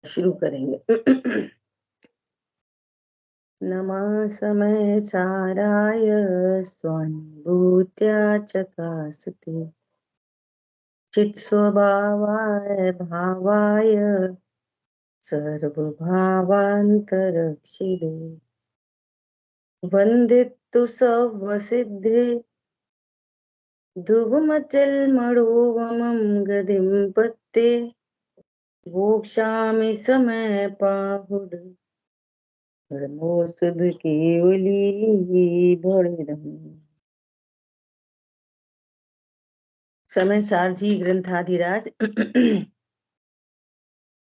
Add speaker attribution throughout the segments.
Speaker 1: शुरू करेंगे। नमः समय साराय स्वानुभूत्या चकासते चित् स्वभावाय भावाय सर्वभावान्तरक्षिणे वन्दितु सर्वसिद्धे ध्रुवमचलमणोवमं गतिं पत्ते मोक्षामि समय पाहुड सुध केवली भणिरम्। समय सारजी ग्रंथाधिराज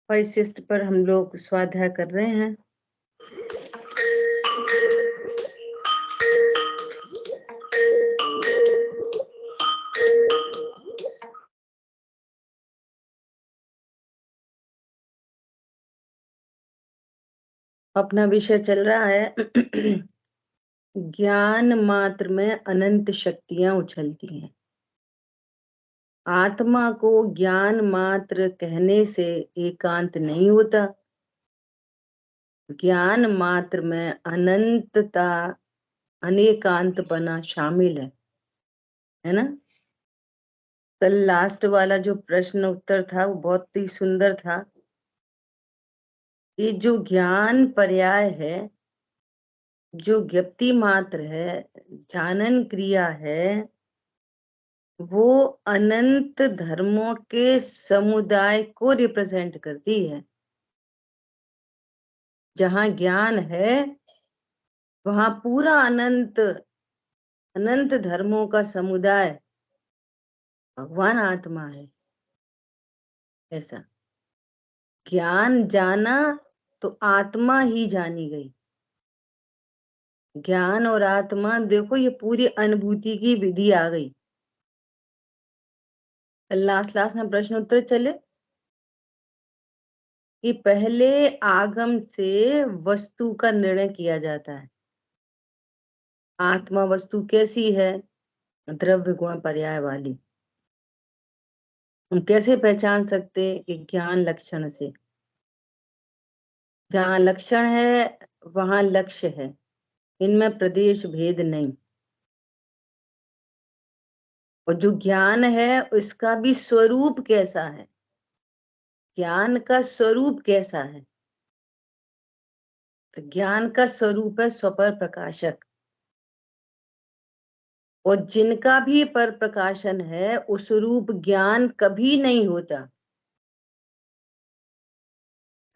Speaker 1: परिशिष्ट पर हम लोग स्वाध्याय कर रहे हैं। अपना विषय चल रहा है ज्ञान मात्र में अनंत शक्तियां उछलती हैं। आत्मा को ज्ञान मात्र कहने से एकांत नहीं होता। ज्ञान मात्र में अनंतता अनेकांत बना शामिल है ना। कल लास्ट वाला जो प्रश्न उत्तर था वो बहुत ही सुंदर था। ये जो ज्ञान पर्याय है, जो ज्ञप्ति मात्र है, जानन क्रिया है, वो अनंत धर्मों के समुदाय को रिप्रेजेंट करती है। जहां ज्ञान है वहां पूरा अनंत धर्मों का समुदाय भगवान आत्मा है। ऐसा ज्ञान जाना तो आत्मा ही जानी गई। ज्ञान और आत्मा, देखो ये पूरी अनुभूति की विधि आ गई। लास्ट में प्रश्न उत्तर चले कि पहले आगम से वस्तु का निर्णय किया जाता है। आत्मा वस्तु कैसी है? द्रव्य गुण पर्याय वाली। हम कैसे पहचान सकते कि ज्ञान लक्षण से? जहां लक्षण है वहां लक्ष्य है, इनमें प्रदेश भेद नहीं। और जो ज्ञान है उसका भी स्वरूप कैसा है? ज्ञान का स्वरूप कैसा है? तो ज्ञान का स्वरूप है स्वपर प्रकाशक। और जिनका भी पर प्रकाशन है उस रूप ज्ञान कभी नहीं होता।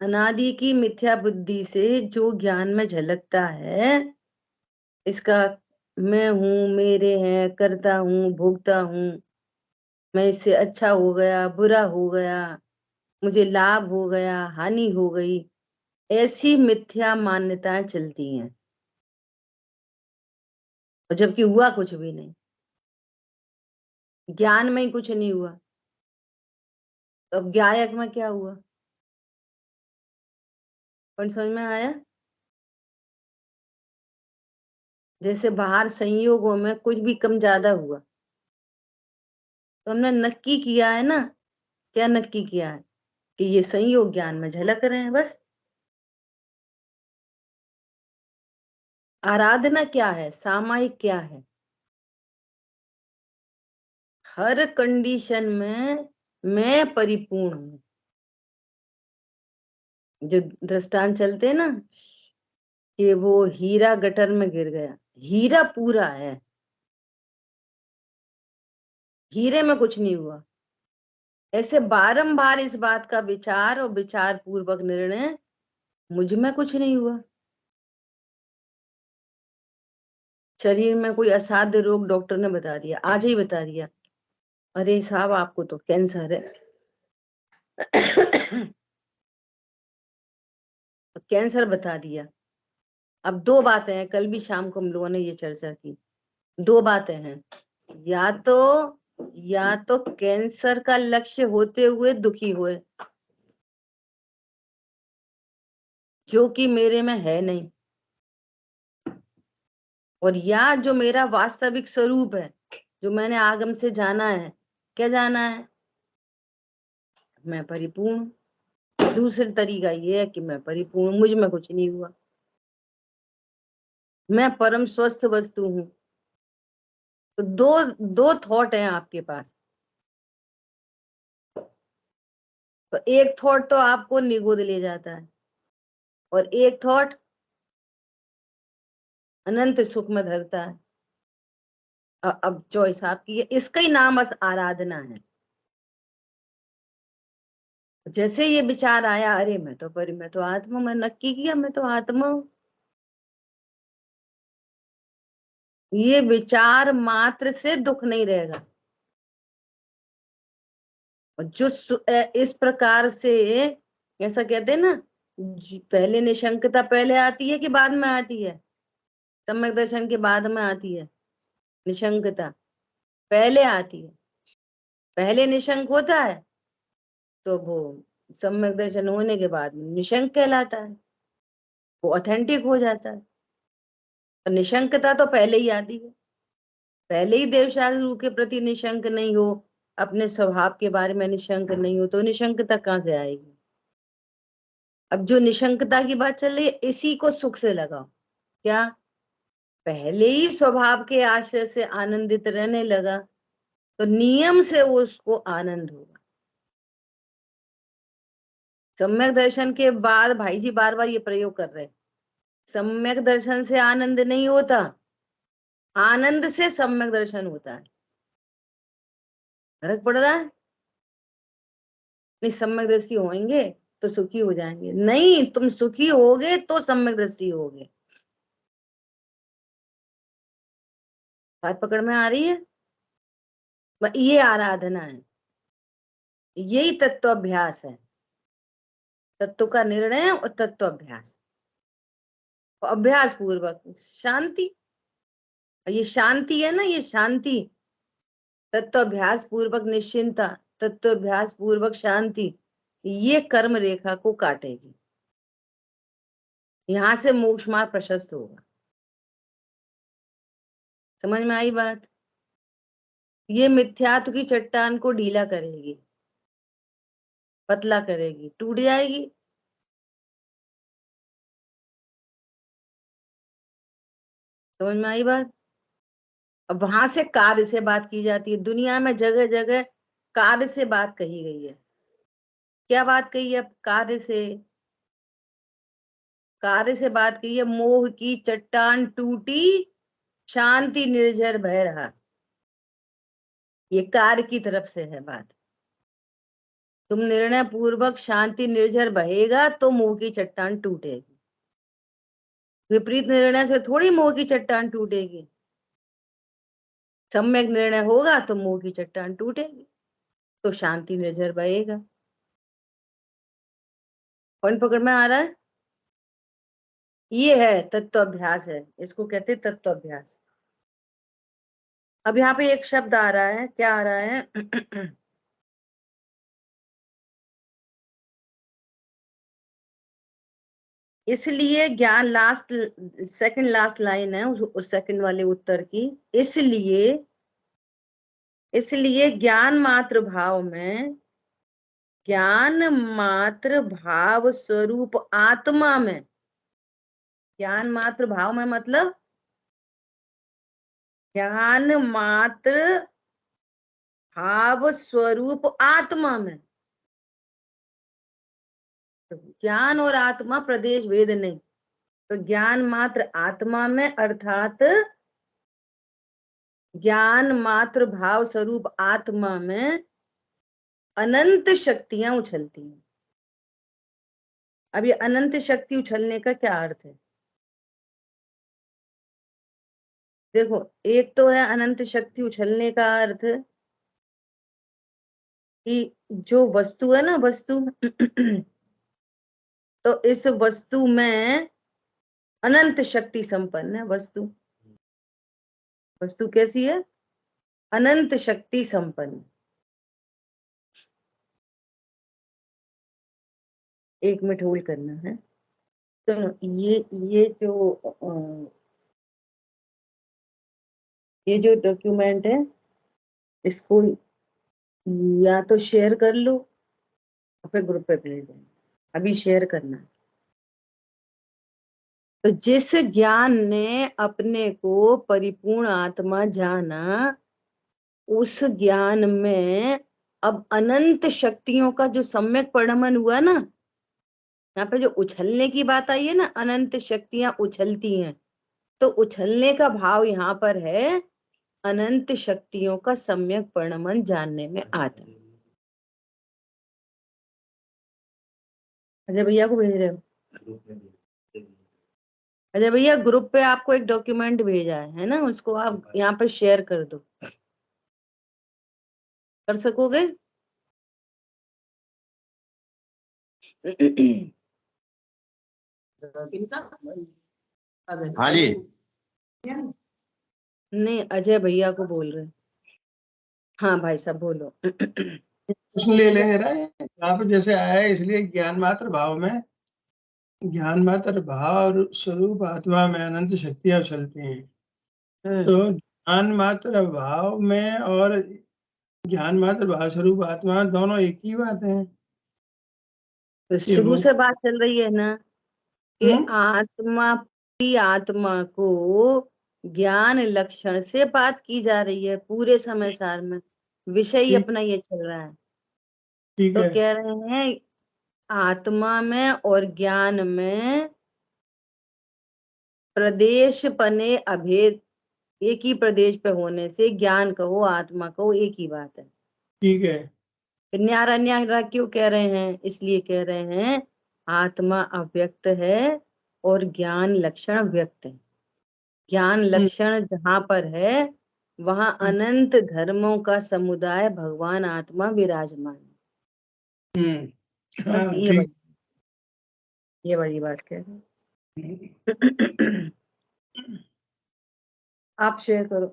Speaker 1: अनादि की मिथ्या बुद्धि से जो ज्ञान में झलकता है, इसका मैं हूं, मेरे हैं, करता हूं, भोगता हूं, मैं इससे अच्छा हो गया, बुरा हो गया, मुझे लाभ हो गया, हानि हो गई, ऐसी मिथ्या मान्यताएं चलती हैं। और जबकि हुआ कुछ भी नहीं, ज्ञान में ही कुछ नहीं हुआ, तो अब ज्ञायक में क्या हुआ? कौन समझ में आया? जैसे बाहर संयोगों में कुछ भी कम ज्यादा हुआ तो हमने नक्की किया है ना। क्या नक्की किया है? कि ये संयोग ज्ञान में झलक रहे हैं, बस। आराधना क्या है? सामायिक क्या है? हर कंडीशन में मैं परिपूर्ण हूं। जो दृष्टांत चलते हैं ना कि वो हीरा गटर में गिर गया, हीरा पूरा है, हीरे में कुछ नहीं हुआ। ऐसे बारंबार इस बात का विचार और विचार पूर्वक निर्णय, मुझ में कुछ नहीं हुआ। शरीर में कोई असाध्य रोग डॉक्टर ने बता दिया, आज ही बता दिया, अरे साहब आपको तो कैंसर है। कैंसर बता दिया। अब दो बातें हैं, कल भी शाम को हम लोगों ने ये चर्चा की। दो बातें हैं, या तो कैंसर का लक्ष्य होते हुए दुखी हुए, जो कि मेरे में है नहीं, और या जो मेरा वास्तविक स्वरूप है, जो मैंने आगम से जाना है। क्या जाना है? मैं परिपूर्ण। दूसरा तरीका ये है कि मैं परिपूर्ण, मुझ में कुछ नहीं हुआ, मैं परम स्वस्थ वस्तु हूं। तो दो दो थॉट हैं आपके पास। तो एक थॉट तो आपको निगोद ले जाता है और एक थॉट अनंत सुख में धरता है। अब चॉइस आपकी है, इसका ही नाम बस आराधना है। जैसे ये विचार आया, अरे मैं तो आत्मा, मैं नक्की किया मैं तो आत्मा हूं, ये विचार मात्र से दुख नहीं रहेगा। और जो इस प्रकार से, ऐसा कहते हैं ना, पहले निशंकता पहले आती है कि बाद में आती है? सम्यक दर्शन के बाद में आती है निशंकता, पहले आती है। पहले निशंक होता है तो वो सम्यक दर्शन होने के बाद में निशंक कहलाता है, वो ऑथेंटिक हो जाता है। तो निशंकता तो पहले ही आती है। पहले ही देवशास्त्र के प्रति निशंक नहीं हो, अपने स्वभाव के बारे में निशंक नहीं हो, तो निशंकता कहाँ से आएगी? अब जो निशंकता की बात चल रही है, इसी को सुख से लगाओ। क्या पहले ही स्वभाव के आश्रय से आनंदित रहने लगा तो नियम से उसको आनंद होगा। सम्यक दर्शन के बाद भाई जी बार बार ये प्रयोग कर रहे हैं, सम्यक दर्शन से आनंद नहीं होता, आनंद से सम्यक दर्शन होता है। फर्क पड़ रहा है? नहीं, सम्यक दृष्टि होंगे तो सुखी हो जाएंगे, नहीं तुम सुखी होगे तो सम्यक दृष्टि होगे। बात पकड़ में आ रही है? ये आराधना है, यही तत्वाभ्यास है, तत्व का निर्णय और तत्वाभ्यास। अभ्यास पूर्वक शांति, ये शांति है ना, ये शांति, तत्वाभ्यास पूर्वक निश्चिंता, तत्वाभ्यास पूर्वक शांति, ये कर्म रेखा को काटेगी। यहां से मोक्ष मार्ग प्रशस्त होगा। समझ में आई बात? ये मिथ्यात्व की चट्टान को ढीला करेगी, पतला करेगी, टूट जाएगी। समझ में आई बात? अब वहां से कार्य से बात की जाती है, दुनिया में जगह जगह कार्य से बात कही गई है। क्या बात कही है? कार्य से, कार्य से बात की है, मोह की चट्टान टूटी, शांति निर्झर बह रहा। ये कार्य की तरफ से है बात। तुम निर्णय पूर्वक शांति निर्झर बहेगा तो मोह की चट्टान टूटेगी, विपरीत निर्णय से थोड़ी मोह की चट्टान टूटेगी। सम्यक निर्णय होगा तो मोह की चट्टान टूटेगी, तो शांति निर्झर बहेगा। कौन पकड़ में आ रहा है? ये है तत्वाभ्यास, है इसको कहते हैं तत्वाभ्यास। अब यहाँ पे एक शब्द आ रहा है, क्या आ रहा है? इसलिए ज्ञान, लास्ट सेकंड लास्ट लाइन है उस सेकंड वाले उत्तर की। इसलिए, इसलिए ज्ञान मात्र भाव में, ज्ञान मात्र भाव स्वरूप आत्मा में, ज्ञान मात्र भाव में मतलब ज्ञान मात्र भाव स्वरूप आत्मा में, तो ज्ञान और आत्मा प्रदेश भेद नहीं, तो ज्ञान मात्र आत्मा में, अर्थात ज्ञान मात्र भाव स्वरूप आत्मा में अनंत शक्तियां उछलती हैं। अब ये अनंत शक्ति उछलने का क्या अर्थ है? देखो, एक तो है अनंत शक्ति उछलने का अर्थ कि जो वस्तु है ना, वस्तु तो इस वस्तु में अनंत शक्ति संपन्न है वस्तु। वस्तु कैसी है? अनंत शक्ति संपन्न। एक मिनट होल्ड करना है। तो ये जो ये जो डॉक्यूमेंट है, इसको या तो शेयर कर लो, फिर ग्रुप पे भेज दें। अभी शेयर करना। तो जिस ज्ञान ने अपने को परिपूर्ण आत्मा जाना, उस ज्ञान में अब अनंत शक्तियों का जो सम्यक परिणमन हुआ ना, यहाँ पे जो उछलने की बात आई है ना, अनंत शक्तियां उछलती हैं, तो उछलने का भाव यहाँ पर है अनंत शक्तियों का सम्यक परिणमन जानने में आता। अजय भैया को भेज रहे हो? अजय भैया ग्रुप पे आपको एक डॉक्यूमेंट भेजा है ना, उसको आप यहाँ पे शेयर कर दो। कर सकोगे?
Speaker 2: हाँ जी।
Speaker 1: नहीं, अजय भैया को बोल रहे। हाँ भाई साहब बोलो।
Speaker 3: प्रश्न ले लेंगे ना, यहाँ पे जैसे आया है, इसलिए ज्ञान मात्र भाव में, ज्ञान मात्र भाव स्वरूप आत्मा में अनंत शक्तियां उछलती हैं। तो ज्ञान मात्र भाव में और ज्ञान मात्र भाव स्वरूप आत्मा दोनों एक ही बात है।
Speaker 1: तो शुरू से बात चल रही है ना कि आत्मा, पूरी आत्मा को ज्ञान लक्षण से बात की जा रही है पूरे समय सार में, विषय ही अपना ये चल रहा है। तो कह रहे हैं आत्मा में और ज्ञान में प्रदेश पने अभेद, एक ही प्रदेश पे होने से ज्ञान कहो आत्मा कहो एक ही बात है।
Speaker 3: ठीक है।
Speaker 1: न्यारा न्यारा क्यों कह रहे हैं? इसलिए कह रहे हैं आत्मा अव्यक्त है और ज्ञान लक्षण व्यक्त है। ज्ञान लक्षण जहां पर है वहां अनंत धर्मों का समुदाय भगवान आत्मा विराजमान है। बस ये बड़ी बात कह रहे हैं। आप शेयर करो।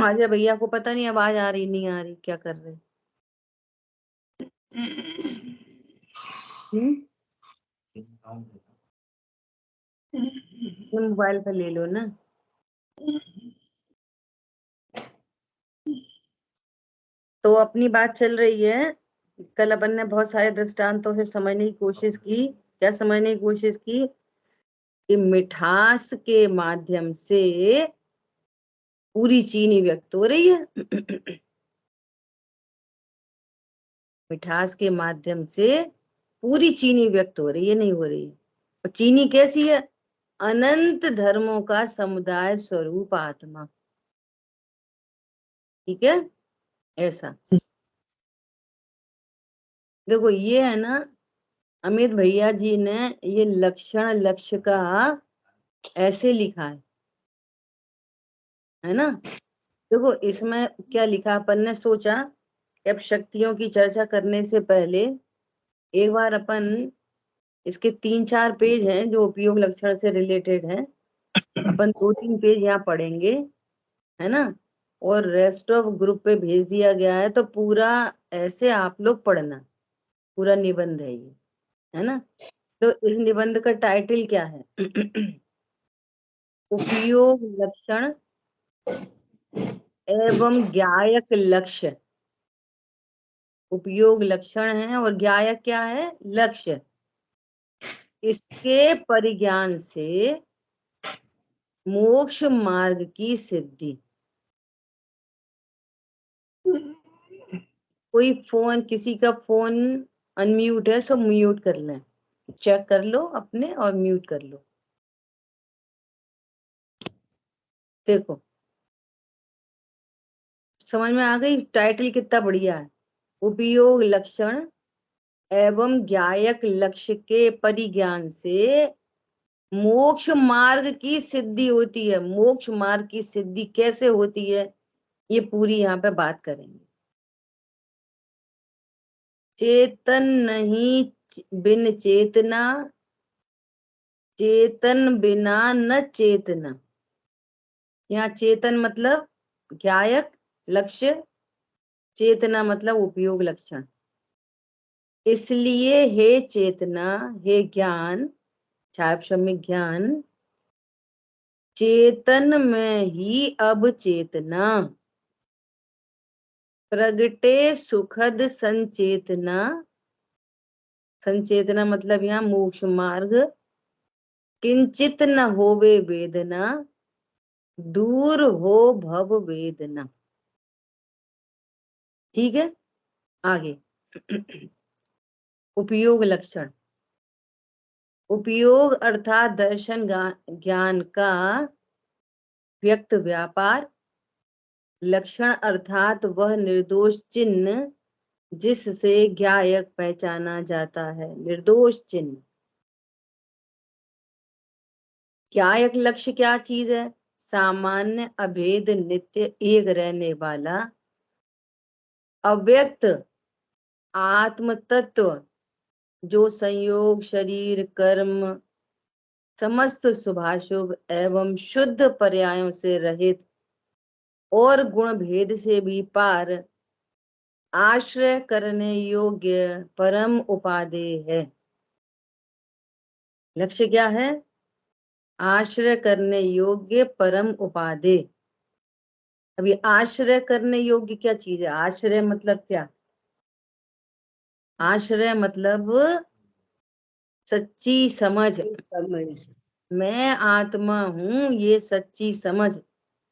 Speaker 1: अजय भैया को पता नहीं आवाज आ रही नहीं आ रही, क्या कर रहे? मोबाइल पे ले लो ना। तो अपनी बात चल रही है, कल अपन ने बहुत सारे दृष्टांतों से समझने की कोशिश की। क्या समझने की कोशिश की? कि मिठास के माध्यम से पूरी चीनी व्यक्त हो रही है। मिठास के माध्यम से पूरी चीनी व्यक्त हो रही है, नहीं हो रही है? और चीनी कैसी है? अनंत धर्मों का समुदाय स्वरूप आत्मा। ठीक है, ऐसा देखो ये है ना, अमित भैया जी ने ये लक्षण लक्ष्य का ऐसे लिखा है ना। देखो इसमें क्या लिखा, अपन ने सोचा कि अब शक्तियों की चर्चा करने से पहले एक बार अपन इसके 3-4 पेज हैं जो उपयोग लक्षण से रिलेटेड हैं, अपन 2-3 पेज यहाँ पढ़ेंगे, है ना। और रेस्ट ऑफ ग्रुप पे भेज दिया गया है, तो पूरा ऐसे आप लोग पढ़ना, पूरा निबंध है ये, है ना। तो इस निबंध का टाइटल क्या है? उपयोग लक्षण एवं ज्ञायक लक्ष्य। उपयोग लक्षण है और ज्ञायक क्या है? लक्ष्य। इसके परिज्ञान से मोक्ष मार्ग की सिद्धि। कोई फोन, किसी का फोन अनम्यूट है, सो म्यूट कर लें, चेक कर लो अपने और म्यूट कर लो। देखो समझ में आ गई? टाइटल कितना बढ़िया है। उपयोग लक्षण एवं ज्ञायक लक्ष्य के परिज्ञान से मोक्ष मार्ग की सिद्धि होती है। मोक्ष मार्ग की सिद्धि कैसे होती है ये पूरी यहाँ पे बात करेंगे। चेतन नहीं बिन चेतना, चेतन बिना न चेतना। यहाँ चेतन मतलब ज्ञायक लक्ष्य, चेतना मतलब उपयोग लक्षण। इसलिए हे चेतना, हे ज्ञान, छायाक्षमिक ज्ञान, चेतन में ही अब चेतना प्रगटे सुखद संचेतना, संचेतना मतलब यहाँ मोक्ष मार्ग। किंचित न होवे वेदना, दूर हो भव वेदना। ठीक है, आगे। उपयोग लक्षण। उपयोग अर्थात दर्शन ज्ञान का व्यक्त व्यापार। लक्षण अर्थात वह निर्दोष चिन्ह जिससे ज्ञायक पहचाना जाता है। निर्दोष चिन्ह। ज्ञायक लक्ष्य क्या चीज है? सामान्य, अभेद, नित्य, एक रहने वाला, अव्यक्त आत्म तत्व जो संयोग, शरीर, कर्म, समस्त शुभाशुभ एवं शुद्ध पर्यायों से रहित और गुण भेद से भी पार, आश्रय करने योग्य परम उपादेय है। लक्ष्य क्या है? आश्रय करने योग्य परम उपादेय। अभी आश्रय करने योग्य क्या चीज है? आश्रय मतलब क्या? आश्रय मतलब सच्ची समझ। मैं आत्मा हूं, ये सच्ची समझ,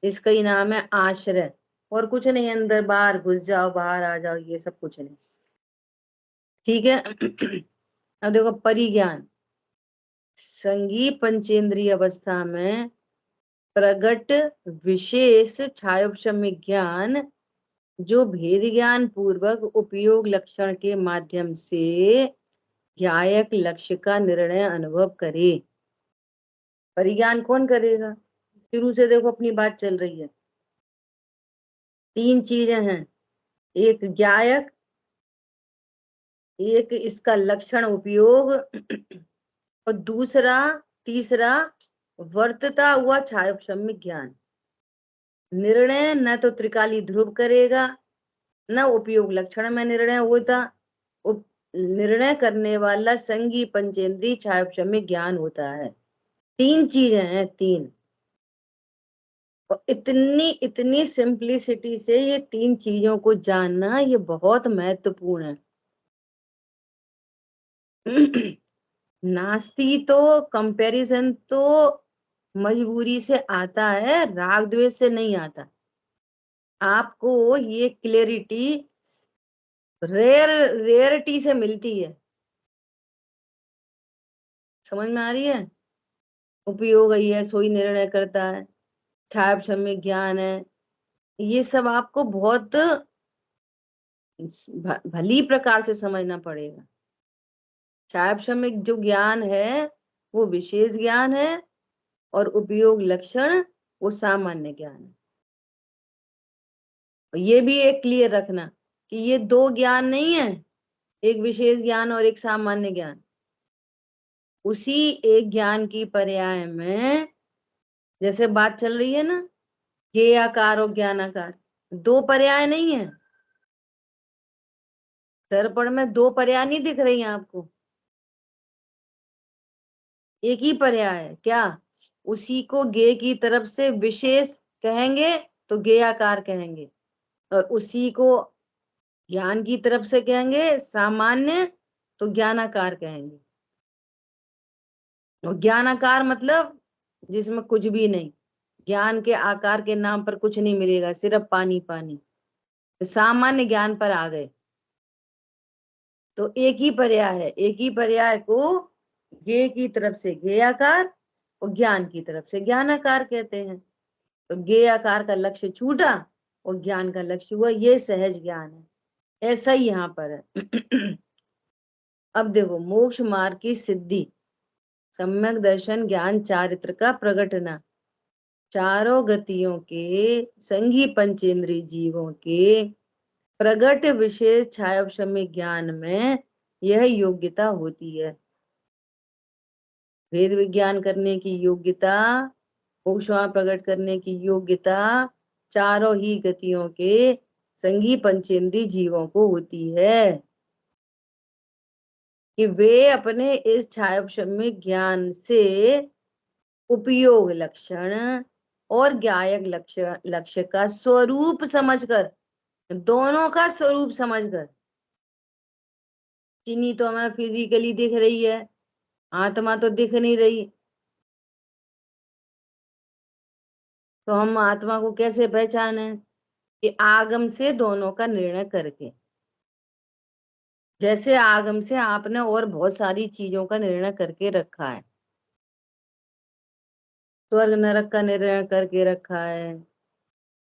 Speaker 1: इसका ही नाम है आश्रय। और कुछ नहीं, अंदर बाहर घुस जाओ, बाहर आ जाओ, ये सब कुछ नहीं। ठीक है। अब देखो परिज्ञान। संगी पंचेंद्रिय अवस्था में प्रगट विशेष छायोपशम्य ज्ञान जो भेद ज्ञान पूर्वक उपयोग लक्षण के माध्यम से ज्ञायक लक्ष्य का निर्णय अनुभव करे। परिज्ञान कौन करेगा? शुरू से देखो अपनी बात चल रही है। तीन चीजें हैं, एक ज्ञायक, एक इसका लक्षण उपयोग, और दूसरा तीसरा वर्तता हुआ छायोपशम्य ज्ञान। निर्णय न तो त्रिकाली ध्रुव करेगा, न उपयोग लक्षण में निर्णय होता। निर्णय करने वाला संगी पंचेंद्रिय छायोपशम्य ज्ञान होता है। तीन चीजें हैं, तीन। और इतनी इतनी सिंप्लिसिटी से ये तीन चीजों को जानना, ये बहुत महत्वपूर्ण है। नास्ती तो कंपैरिजन तो मजबूरी से आता है, राग द्वेष से नहीं आता। आपको ये क्लैरिटी रेयरिटी से मिलती है। समझ में आ रही है? उपयोग ही है, सोई निर्णय करता है, छायोपशम्य ज्ञान है, ये सब आपको बहुत भली प्रकार से समझना पड़ेगा। छायोपशम्य जो ज्ञान है वो विशेष ज्ञान है, और उपयोग लक्षण वो सामान्य ज्ञान है। ये भी एक क्लियर रखना कि ये दो ज्ञान नहीं है, एक विशेष ज्ञान और एक सामान्य ज्ञान। उसी एक ज्ञान की पर्याय में जैसे बात चल रही है ना, ज्ञेयाकार और ज्ञानाकार, दो पर्याय नहीं है। दर्पण में दो पर्याय नहीं दिख रही हैं आपको, एक ही पर्याय है। क्या? उसी को ज्ञेय की तरफ से विशेष कहेंगे तो ज्ञेयाकार कहेंगे, और उसी को ज्ञान की तरफ से कहेंगे सामान्य तो ज्ञानाकार कहेंगे। और ज्ञानाकार मतलब जिसमें कुछ भी नहीं, ज्ञान के आकार के नाम पर कुछ नहीं मिलेगा, सिर्फ पानी पानी। तो सामान्य ज्ञान पर आ गए तो एक ही पर्याय है, एक ही पर्याय को ज्ञेय की तरफ से ज्ञेयाकार और ज्ञान की तरफ से ज्ञानाकार कहते हैं। तो ज्ञेयाकार का लक्ष्य छूटा और ज्ञान का लक्ष्य हुआ, ये सहज ज्ञान है। ऐसा ही यहाँ पर है। अब देखो मोक्ष मार्ग की सिद्धि, सम्यक दर्शन ज्ञान चारित्र का प्रगटना, चारों गतियों के संगी पंचेंद्रिय जीवों के प्रगट विशेष छायोपशम्य ज्ञान में यह योग्यता होती है। वेद विज्ञान करने की योग्यता, मोक्षमा प्रकट करने की योग्यता चारों ही गतियों के संगी पंचेंद्रिय जीवों को होती है कि वे अपने इस छायोपशम्य ज्ञान से उपयोग लक्षण और ज्ञायक लक्ष्य का स्वरूप समझकर, दोनों का स्वरूप समझकर चीनी तो हमें फिजिकली दिख रही है, आत्मा तो दिख नहीं रही। तो हम आत्मा को कैसे पहचाने? कि आगम से दोनों का निर्णय करके। जैसे आगम से आपने और बहुत सारी चीजों का निर्णय करके रखा है, स्वर्ग नरक का निर्णय करके रखा है,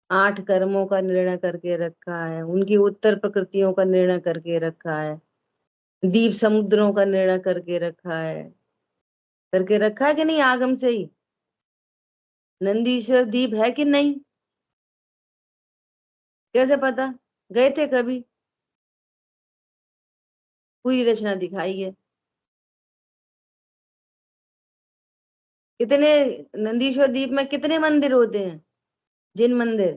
Speaker 1: 8 कर्मों का निर्णय करके रखा है, उनकी उत्तर प्रकृतियों का निर्णय करके रखा है, द्वीप समुद्रों का निर्णय करके रखा है कि नहीं? आगम से ही नंदीश्वर द्वीप है कि नहीं? कैसे पता? गए थे कभी? पूरी रचना दिखाई है। कितने नंदीश्वर द्वीप में कितने मंदिर होते हैं? जिन मंदिर,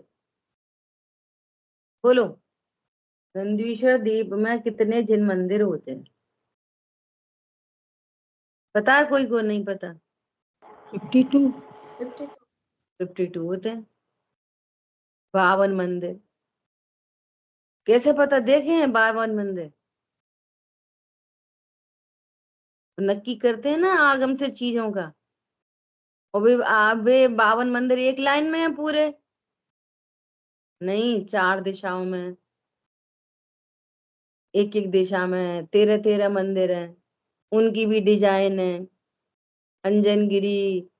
Speaker 1: बोलो। नंदीश्वर द्वीप में कितने जिन मंदिर होते हैं? पता है कोई को नहीं पता?
Speaker 2: 52।
Speaker 1: 52 होते हैं। 52 मंदिर। कैसे पता? देखे हैं 52 मंदिर? नक्की करते हैं ना आगम से चीजों का। और वे 52 मंदिर एक लाइन में है पूरे? नहीं, 4 दिशाओं में, एक एक दिशा में 13-13 मंदिर हैं। उनकी भी डिजाइन है। अंजनगिरी,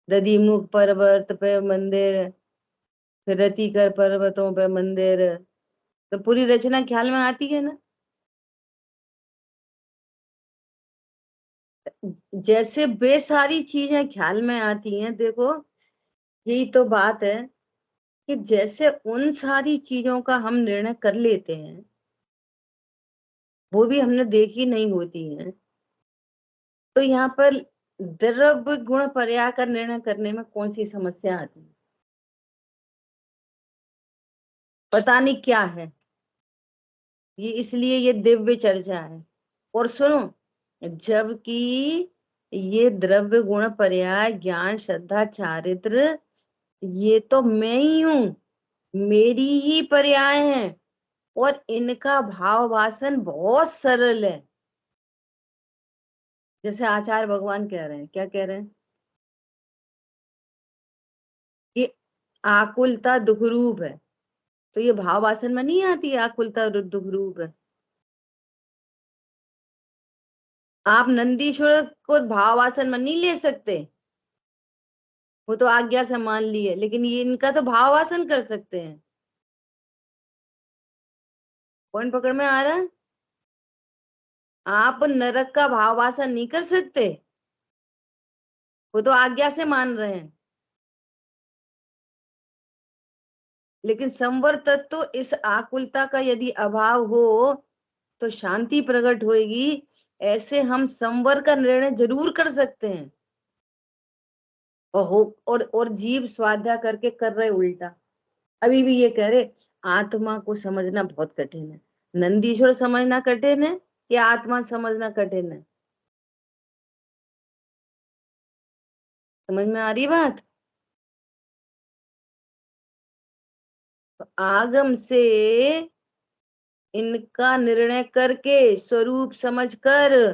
Speaker 1: दधिमुख पर्वत पे मंदिर, फिर रतिकर पर्वतों पे मंदिर। तो पूरी रचना ख्याल में आती है ना? जैसे बेसारी चीजें ख्याल में आती हैं, देखो यही तो बात है कि जैसे उन सारी चीजों का हम निर्णय कर लेते हैं, वो भी हमने देखी नहीं होती हैं, तो यहाँ पर द्रव्य गुण पर्याय का निर्णय करने में कौन सी समस्या आती है? पता नहीं क्या है ये, इसलिए ये दिव्य चर्चा है। और सुनो, जबकि ये द्रव्य गुण पर्याय ज्ञान श्रद्धा चारित्र, ये तो मैं ही हूं, मेरी ही पर्याय है, और इनका भाव वासन बहुत सरल है। जैसे आचार्य भगवान कह रहे हैं, क्या कह रहे हैं? कि आकुलता दुख रूप है। तो ये भाव वासन में नहीं आती आकुलता दुख रूप है। आप नंदीश्वर को भाव वासन में नहीं ले सकते, वो तो आज्ञा से मान लिए, लेकिन ये इनका तो भाव वासन कर सकते हैं। कौन पकड़ में आ रहा है? आप नरक का भाव वासन नहीं कर सकते, वो तो आज्ञा से मान रहे हैं। लेकिन संवर तत्व इस आकुलता का यदि अभाव हो तो शांति प्रकट होएगी। ऐसे हम संवर का निर्णय जरूर कर सकते हैं, और जीव स्वाध्याय करके कर रहे उल्टा। अभी भी ये कह रहे आत्मा को समझना बहुत कठिन है। नंदीश्वर समझना कठिन है या आत्मा समझना कठिन है? समझ में आ रही बात? तो आगम से इनका निर्णय करके, स्वरूप समझकर,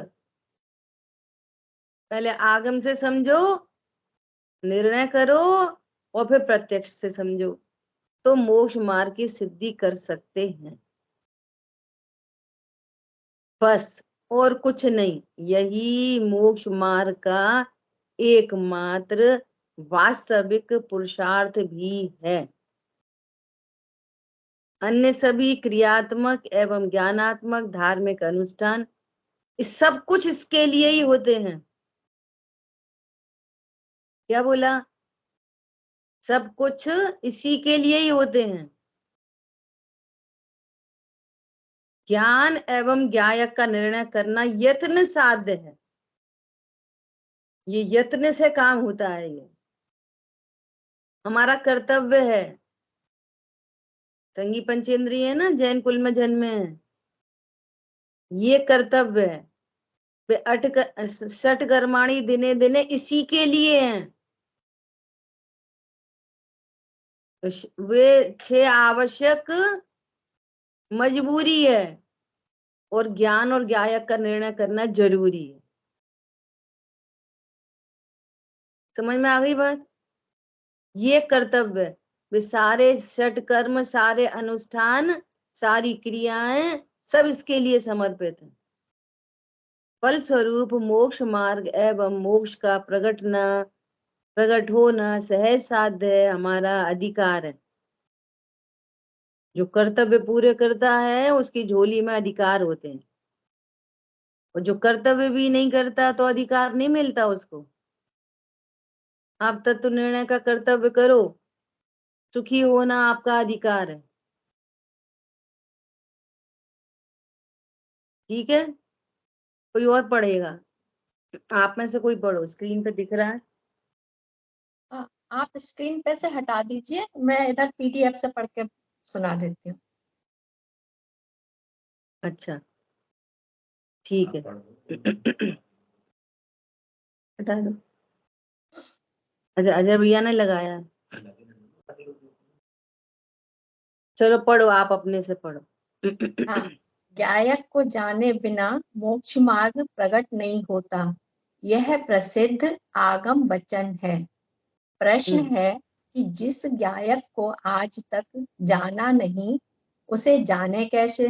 Speaker 1: पहले आगम से समझो, निर्णय करो, और फिर प्रत्यक्ष से समझो, तो मोक्ष मार्ग की सिद्धि कर सकते हैं। बस, और कुछ नहीं। यही मोक्ष मार्ग का एकमात्र वास्तविक पुरुषार्थ भी है। अन्य सभी क्रियात्मक एवं ज्ञानात्मक धार्मिक अनुष्ठान, इस सब कुछ इसके लिए ही होते हैं। क्या बोला? सब कुछ इसी के लिए ही होते हैं। ज्ञान एवं ज्ञायक का निर्णय करना यत्न साध्य है। ये यत्न से काम होता है, ये हमारा कर्तव्य है। संगी पंचेंद्रिय है ना, जैन कुल में जन्मे हैं, ये कर्तव्य है। वे षट कर्माणि दिने दिने इसी के लिए हैं। वे 6 आवश्यक मजबूरी है। और ज्ञान और ज्ञायक का निर्णय करना जरूरी है। समझ में आ गई बात? ये कर्तव्य, वे सारे षटकर्म, सारे अनुष्ठान, सारी क्रियाएं सब इसके लिए समर्पित है। फलस्वरूप मोक्ष मार्ग एवं मोक्ष का प्रकट होना सहज साध्य है, हमारा अधिकार है। जो कर्तव्य पूरे करता है उसकी झोली में अधिकार होते हैं, और जो कर्तव्य भी नहीं करता तो अधिकार नहीं मिलता उसको। आप तत्व निर्णय का कर्तव्य करो, सुखी होना आपका अधिकार है। ठीक है, कोई और पढ़ेगा? आप में से कोई पढ़ो, स्क्रीन पे दिख रहा है।
Speaker 2: आप स्क्रीन पे से हटा दीजिए, मैं इधर पीडीएफ से पढ़ के सुना देती हूँ।
Speaker 1: अच्छा ठीक है, हटा दो। अजय भैया ने लगाया है। चलो पढ़ो, आप अपने से पढ़ो।
Speaker 2: हाँ, ज्ञायक को जाने बिना मोक्ष मार्ग प्रकट नहीं होता, यह प्रसिद्ध आगम वचन है। प्रश्न है कि जिस ज्ञायक को आज तक जाना नहीं, उसे जाने कैसे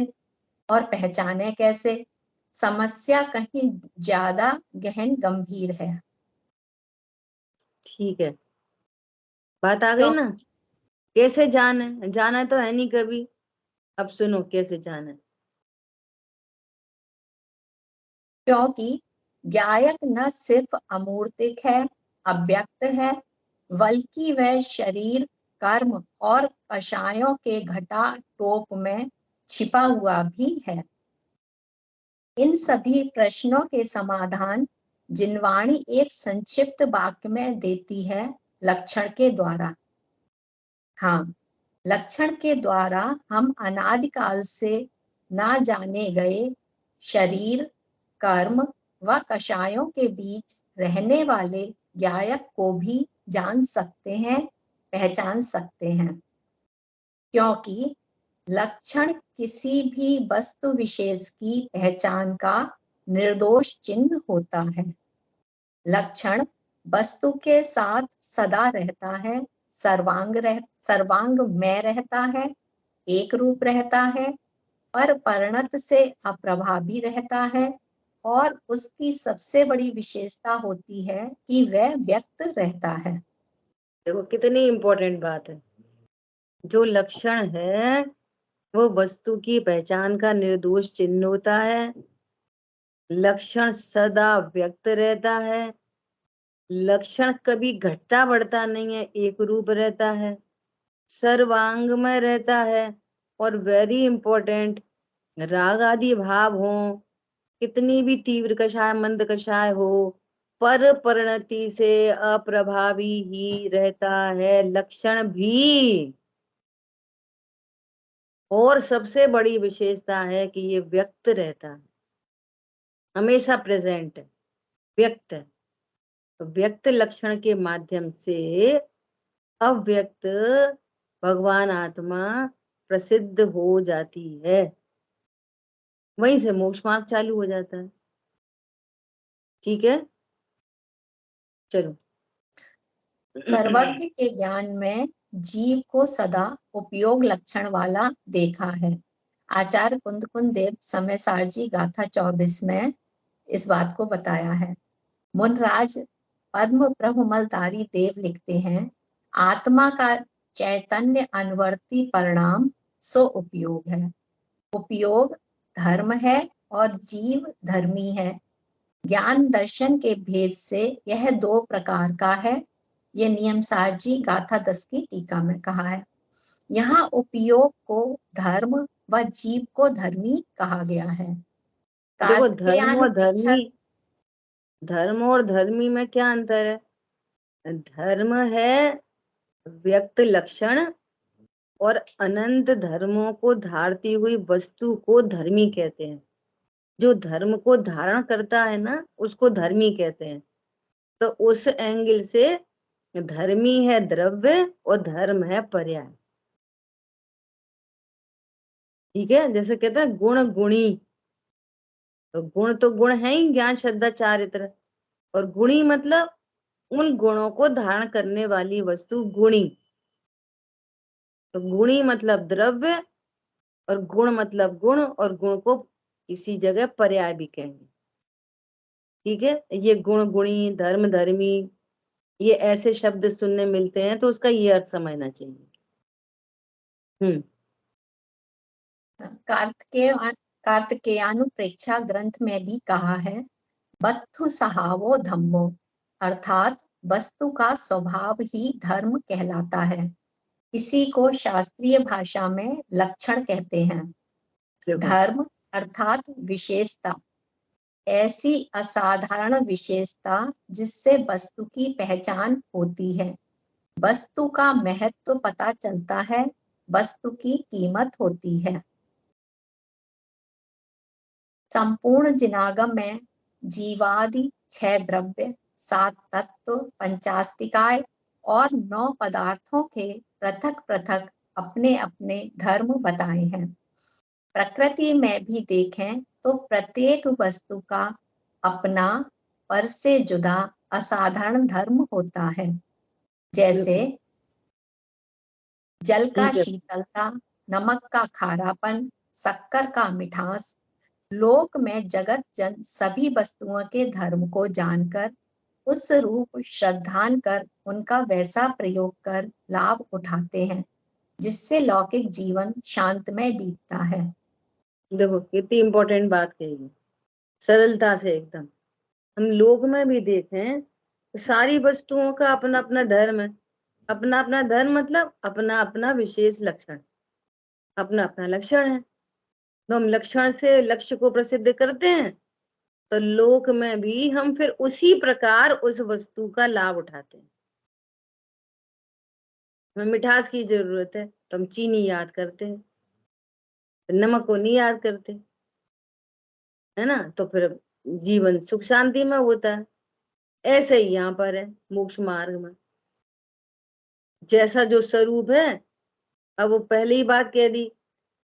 Speaker 2: और पहचाने कैसे? समस्या कहीं ज्यादा गहन गंभीर है।
Speaker 1: ठीक है, बात आ गई
Speaker 2: क्यों?
Speaker 1: ना? कैसे जाने? जाना तो है नहीं कभी। अब सुनो कैसे जाना है।
Speaker 2: क्योंकि ज्ञायक न सिर्फ अमूर्तिक है, अव्यक्त है, बल्कि वह शरीर, कर्म और कषायों के घटा टोप में छिपा हुआ भी है। इन सभी प्रश्नों के समाधान जिनवाणी एक संक्षिप्त वाक्य में देती है, लक्षण के द्वारा। हाँ, लक्षण के द्वारा हम अनादिकाल से ना जाने गए शरीर, कर्म व कषायों के बीच रहने वाले ज्ञायक को भी जान सकते हैं, पहचान सकते हैं। क्योंकि लक्षण किसी भी वस्तु विशेष की पहचान का निर्दोष चिन्ह होता है। लक्षण वस्तु के साथ सदा रहता है, सर्वांग में रहता है, एक रूप रहता है, पर परिणत से अप्रभावी रहता है, और उसकी सबसे बड़ी विशेषता होती है कि वह व्यक्त रहता है।
Speaker 1: देखो कितनी इंपॉर्टेंट बात है। जो लक्षण है वो वस्तु की पहचान का निर्दोष चिन्ह होता है। लक्षण सदा व्यक्त रहता है। लक्षण कभी घटता बढ़ता नहीं है, एक रूप रहता है, सर्वांग में रहता है, और वेरी इंपॉर्टेंट, राग आदि भाव हो, कितनी भी तीव्र कषाय मंद कषाय हो, पर परिणति से अप्रभावी ही रहता है लक्षण भी। और सबसे बड़ी विशेषता है कि ये व्यक्त रहता है, हमेशा प्रेजेंट है, व्यक्त है। तो व्यक्त लक्षण के माध्यम से अव्यक्त भगवान आत्मा प्रसिद्ध हो जाती है, वहीं से मोक्ष मार्ग चालू हो जाता है। ठीक है, चलो।
Speaker 2: सर्वज्ञ के ज्ञान में जीव को सदा उपयोग लक्षण वाला देखा है। आचार्य कुंद देव समय सारजी गाथा 24 में इस बात को बताया है। मुनराज पद्म प्रभु मलतारी देव लिखते हैं, आत्मा का चैतन्य अनुवर्ती परिणाम सो उपयोग है। उपयोग धर्म है और जीव धर्मी है। ज्ञान दर्शन के भेद से यह दो प्रकार का है। ये नियम सारजी गाथा 10 की टीका में कहा है। यहाँ उपयोग को धर्म व जीव को धर्मी कहा गया है।
Speaker 1: देखो धर्म
Speaker 2: कार्तिकेयान
Speaker 1: और
Speaker 2: इच्छा,
Speaker 1: धर्मी, धर्म और धर्मी में क्या अंतर है? धर्म है व्यक्त लक्षण, और अनंत धर्मों को धारती हुई वस्तु को धर्मी कहते हैं। जो धर्म को धारण करता है ना, उसको धर्मी कहते हैं। तो उस एंगल से धर्मी है द्रव्य और धर्म है पर्याय। ठीक है, जैसे कहते हैं गुण गुणी, तो गुण है ही, ज्ञान श्रद्धा चारित्र, और गुणी मतलब उन गुणों को धारण करने वाली वस्तु गुणी। तो गुणी मतलब द्रव्य, और गुण मतलब गुण, और गुण को किसी जगह पर्याय भी कहेंगे। ठीक है, ये गुण गुणी, धर्म धर्मी, ये ऐसे शब्द सुनने मिलते हैं, तो उसका ये अर्थ समझना चाहिए।
Speaker 2: कार्तिकेयानुप्रेक्षा ग्रंथ में भी कहा है, वस्तु सहावो धम्मो, अर्थात वस्तु का स्वभाव ही धर्म कहलाता है। इसी को शास्त्रीय भाषा में लक्षण कहते हैं। धर्म अर्थात विशेषता, ऐसी असाधारण विशेषता जिससे वस्तु की पहचान होती है। वस्तु का महत्व पता चलता है, वस्तु की कीमत होती है। संपूर्ण जिनागम में जीवादि 6 द्रव्य, 7 तत्व, 50 और 9 पदार्थों के पृथक पृथक अपने अपने धर्म बताए हैं। प्रकृति में भी देखें तो प्रत्येक वस्तु का अपना पर से जुदा असाधारण धर्म होता है। जैसे जल का शीतलता, नमक का खारापन, शक्कर का मिठास। लोक में जगत जन सभी वस्तुओं के धर्म को जानकर उस रूप श्रद्धान कर उनका वैसा प्रयोग कर लाभ उठाते हैं, जिससे लौकिक जीवन शांतमय बीतता है।
Speaker 1: देखो कितनी इंपॉर्टेंट बात कही, सरलता से एकदम। हम लोक में भी देखें तो सारी वस्तुओं का अपना अपना धर्म है। अपना अपना धर्म मतलब अपना अपना विशेष लक्षण, अपना अपना लक्षण है। तो हम लक्षण से लक्ष्य को प्रसिद्ध करते हैं, तो लोक में भी हम फिर उसी प्रकार उस वस्तु का लाभ उठाते हैं। हमें मिठास की जरूरत है तो हम चीनी याद करते हैं, नमक को नहीं याद करते, है ना। तो फिर जीवन सुख शांति में होता है। ऐसे ही यहाँ पर है मोक्ष मार्ग में, जैसा जो स्वरूप है। अब वो पहली ही बात कह दी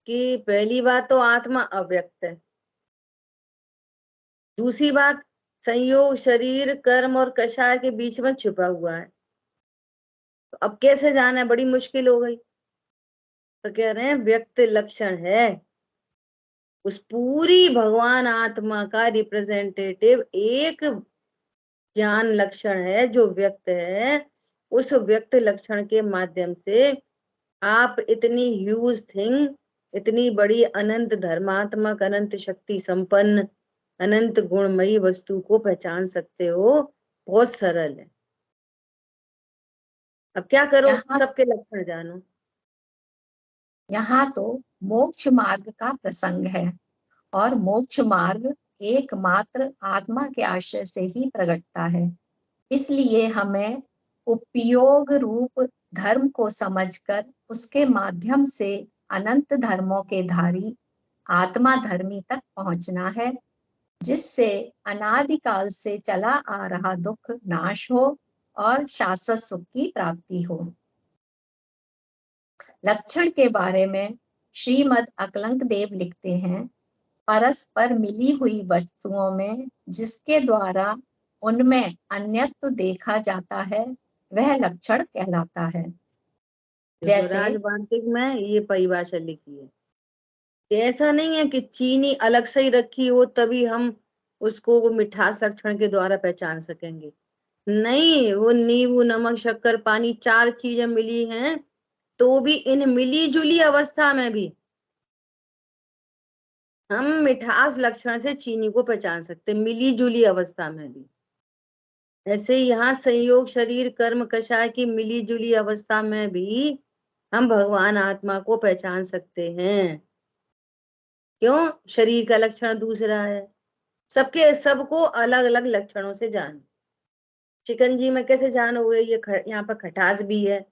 Speaker 1: कि पहली बात तो आत्मा अव्यक्त है। दूसरी बात, संयोग शरीर कर्म और कषाय के बीच में छुपा हुआ है। तो अब कैसे जाना है, बड़ी मुश्किल हो गई। तो कह रहे हैं व्यक्त लक्षण है, उस पूरी भगवान आत्मा का रिप्रेजेंटेटिव एक ज्ञान लक्षण है जो व्यक्त है। उस व्यक्त लक्षण के माध्यम से आप इतनी ह्यूज थिंग, इतनी बड़ी अनंत धर्मात्मक, अनंत शक्ति संपन्न, अनंत गुणमयी वस्तु को पहचान सकते हो। बहुत सरल है। अब क्या करो, सबके लक्षण जानो।
Speaker 2: यहाँ तो मोक्ष मार्ग का प्रसंग है, और मोक्ष मार्ग एकमात्र आत्मा के आश्रय से ही प्रकटता है। इसलिए हमें उपयोग रूप धर्म को समझकर उसके माध्यम से अनंत धर्मों के धारी आत्मा धर्मी तक पहुंचना है, जिससे अनादिकाल से चला आ रहा दुख नाश हो और शाश्वत सुख की प्राप्ति हो। लक्षण के बारे में श्रीमद् अकलंक देव लिखते हैं, परस्पर मिली हुई वस्तुओं में जिसके द्वारा उनमें अन्यत्व देखा जाता है, वह लक्षण कहलाता है। जैसे
Speaker 1: राजवांतिक में ये परिभाषा लिखी है कि ऐसा नहीं है कि चीनी अलग से ही रखी हो तभी हम उसको मिठास लक्षण के द्वारा पहचान सकेंगे। नहीं, वो नींबू नमक शक्कर पानी 4 चीजें मिली हैं, तो भी इन मिली जुली अवस्था में भी हम मिठास लक्षण से चीनी को पहचान सकते, मिली जुली अवस्था में भी। ऐसे यहाँ संयोग शरीर कर्म कषाय की मिली जुली अवस्था में भी हम भगवान आत्मा को पहचान सकते हैं। क्यों? शरीर का लक्षण दूसरा है। सबको अलग अलग लक्षणों से जानो। शिकंजी में कैसे जानोगे, ये यहाँ पर खटास भी है।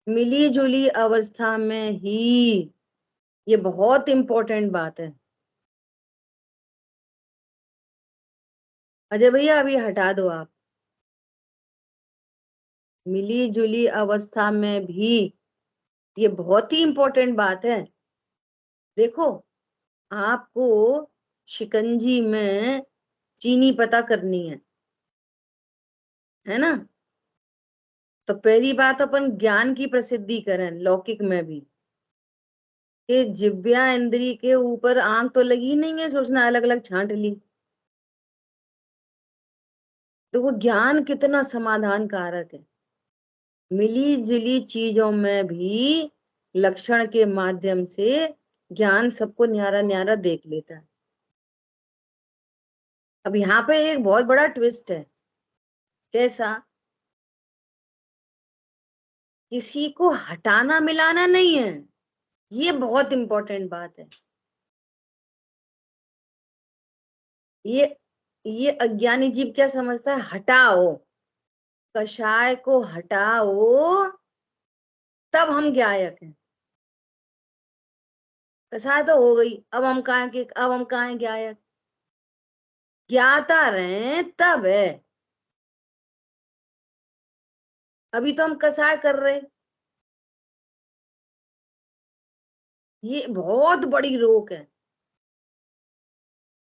Speaker 1: मिली जुली अवस्था में ही, ये बहुत इंपॉर्टेंट बात है। अजय भैया अभी हटा दो आप। मिली जुली अवस्था में भी, ये बहुत ही इंपॉर्टेंट बात है। देखो, आपको शिकंजी में चीनी पता करनी है ना? तो पहली बात अपन ज्ञान की प्रसिद्धि करें लौकिक में भी, कि जिव्या इंद्री के ऊपर आंख तो लगी नहीं है, सोचना अलग अलग छांट ली। तो वो ज्ञान कितना समाधान कारक है। मिली जुली चीजों में भी लक्षण के माध्यम से ज्ञान सबको न्यारा न्यारा देख लेता है। अब यहाँ पे एक बहुत बड़ा ट्विस्ट है। कैसा? किसी को हटाना मिलाना नहीं है, ये बहुत इंपॉर्टेंट बात है। ये अज्ञानी जीव क्या समझता है? हटाओ, कषाय को हटाओ तब हम ज्ञायक हैं। कषाय तो हो गई, अब हम कहाँ हैं ज्ञायक? ज्ञाता रहे तब है। अभी तो हम कषाय कर रहे। ये बहुत बड़ी रोक है।